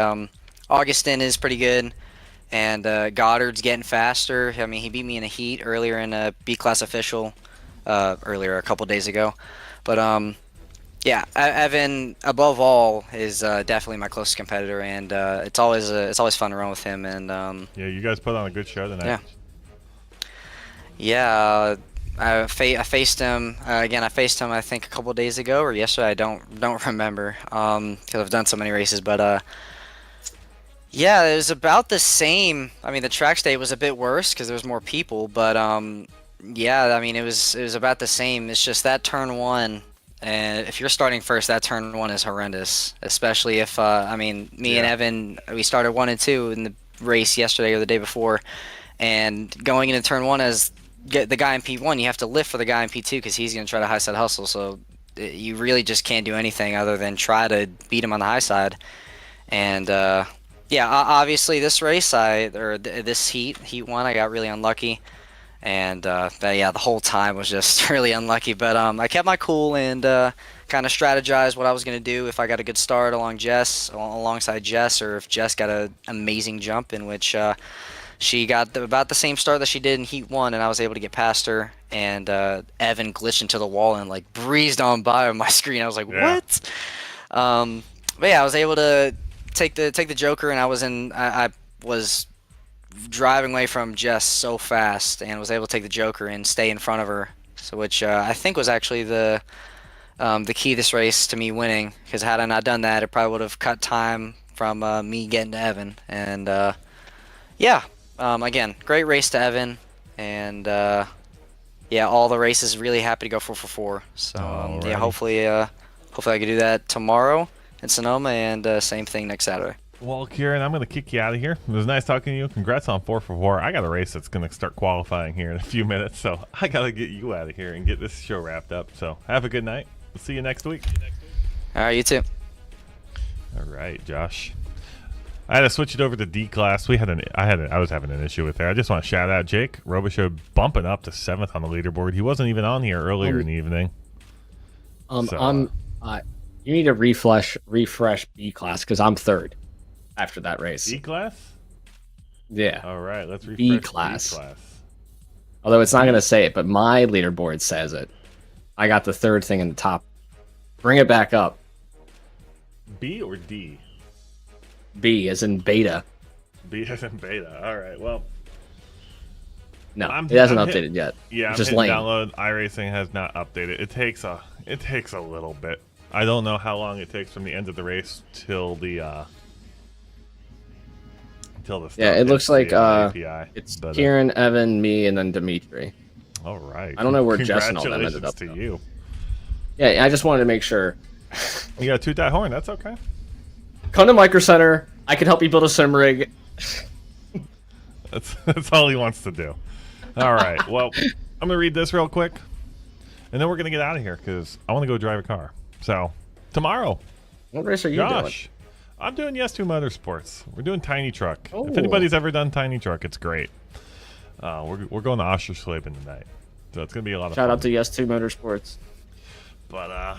Augustin is pretty good, and Goddard's getting faster. I mean, he beat me in a heat earlier in a B-class official, a couple days ago. But yeah, Evan, above all, is definitely my closest competitor, and it's always fun to run with him. And
yeah, you guys put on a good show tonight.
Yeah, I faced him again. I faced him, I think, a couple days ago or yesterday. I don't remember because I've done so many races. But yeah, it was about the same. I mean, the track state was a bit worse because there was more people. But yeah, I mean, it was about the same. It's just that turn 1. And if you're starting first, that turn 1 is horrendous, especially if, I mean, me and Evan, we started 1 and 2 in the race yesterday or the day before, and going into turn 1 as the guy in P1, you have to lift for the guy in P2 because he's going to try to high side hustle, so you really just can't do anything other than try to beat him on the high side. And, yeah, obviously this race, this heat 1, I got really unlucky. And yeah, the whole time was just really unlucky. But I kept my cool and kind of strategized what I was going to do if I got a good start alongside Jess, or if Jess got an amazing jump in which she got about the same start that she did in Heat 1, and I was able to get past her. And Evan glitched into the wall and like breezed on by on my screen. I was like, what? But yeah, I was able to take the Joker, and I was driving away from Jess so fast, and was able to take the Joker and stay in front of her, so which I think was actually the key this race to me winning, because had I not done that, it probably would have cut time from me getting to Evan. And yeah, again, great race to Evan, and yeah, all the races really happy to go 4 for 4. So yeah, hopefully I can do that tomorrow in Sonoma, and same thing next Saturday.
Well, Kieran, I'm going to kick you out of here. It was nice talking to you. Congrats on 4 for 4. I got a race that's going to start qualifying here in a few minutes, so I got to get you out of here and get this show wrapped up. So have a good night. We'll see you next week.
All right, you too.
All right, Josh. I had to switch it over to D class. I was having an issue with there. I just want to shout out Jake Robichaud bumping up to 7th on the leaderboard. He wasn't even on here earlier in the evening.
You need to refresh B class because I'm 3rd. After that race.
B class?
Yeah.
All right, let's refresh
B class.
B class.
Although it's not going to say it, but my leaderboard says it. I got the 3rd thing in the top. Bring it back up.
B or D?
B as in beta.
B as in beta. All right, well.
No, it hasn't updated yet.
Yeah, I'm
just
hitting download. iRacing has not updated. It takes a little bit. I don't know how long it takes from the end of the race till the until the
Yeah, it looks like
API.
it's
But,
Kieran, Evan, me, and then Dimitri.
all right.
I don't know where Jess and all them ended
Congratulations
up,
to
though.
you.
Yeah, I just wanted to make sure.
You got to toot that horn. That's okay.
Come to Micro Center. I can help you build a sim rig.
That's all he wants to do. All right. Well, I'm gonna read this real quick, and then we're gonna get out of here because I want to go drive a car. So tomorrow,
What race are you
Josh, I'm doing Yes 2 Motorsports. We're doing Tiny Truck.
Oh.
If anybody's ever done Tiny Truck, it's great. We're going to Oschersleben tonight, so it's gonna be a lot of
Shout
fun.
out to Yes 2 Motorsports.
But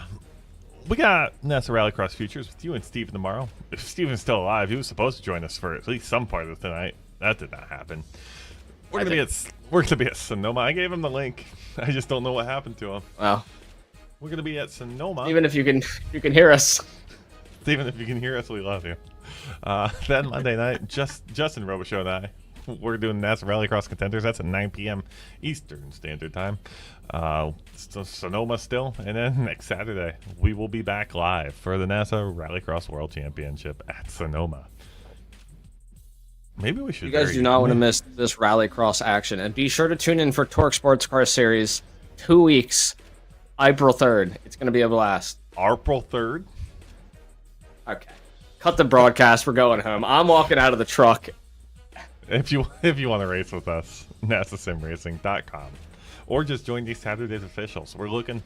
we got NASA Rallycross Futures with you and Steven tomorrow. If Steven's still alive, he was supposed to join us for at least some part of tonight. That did not happen. We're gonna be at Sonoma. I gave him the link. I just don't know what happened to him.
Wow.
We're gonna be at Sonoma.
Even if you can hear us.
Steven, if you can hear us, we love you. Then Monday night, Justin Robichaux and I, we're doing NASA Rallycross Contenders. That's at 9 p.m. Eastern Standard Time. Sonoma still, and then next Saturday we will be back live for the NASA Rallycross World Championship at Sonoma. Maybe we should.
You guys do not want to miss this Rallycross action. And be sure to tune in for Torque Sports Car Series. 2 weeks. April 3rd. It's going to be a blast.
April 3rd.
Okay. Cut the broadcast. We're going home. I'm walking out of the truck.
If you want to race with us, NASASimRacing.com. Or just join these Saturday's officials. We're looking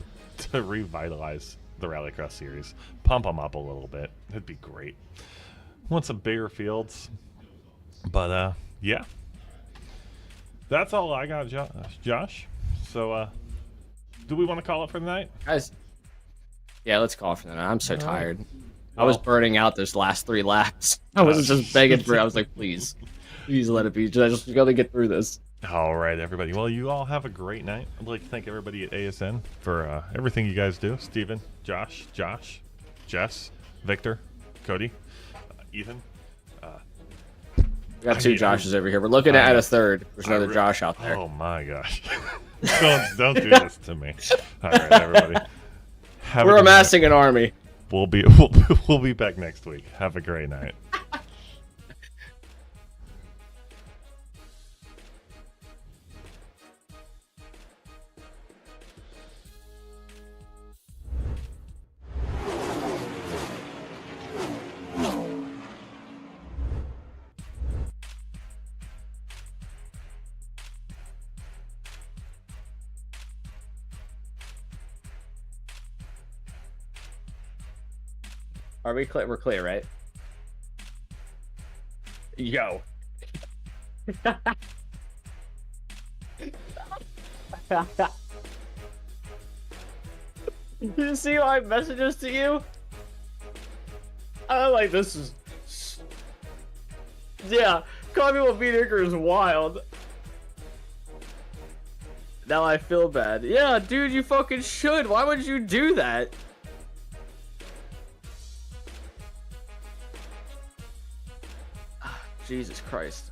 to revitalize the Rallycross series. Pump them up a little bit. It'd be great. Want some bigger fields. But, yeah. That's all I got, Josh. So, do we want to call it for the night?
Guys. Yeah, let's call it for the night. I'm so tired. I
Well-
was burning out those last 3 laps. I was just begging for it. I was like, please. Please let it be. I just got to get through this.
All right, everybody. Well, you all have a great night. I'd like to thank everybody at ASN for everything you guys do. Steven, Josh, Jess, Victor, Cody, Ethan.
We got 2 Joshes over here. We're looking at a third. There's another Josh out there.
Oh my gosh! don't do this to me. All right, everybody. Have a
We're
good night.
amassing an army.
We'll be back next week. Have a great night.
Are we clear? We're clear, right? Yo. You see my messages to you? I'm like, this is... Yeah, calling me a beat is wild. Now I feel bad. Yeah, dude, you fucking should. Why would you do that? Jesus Christ.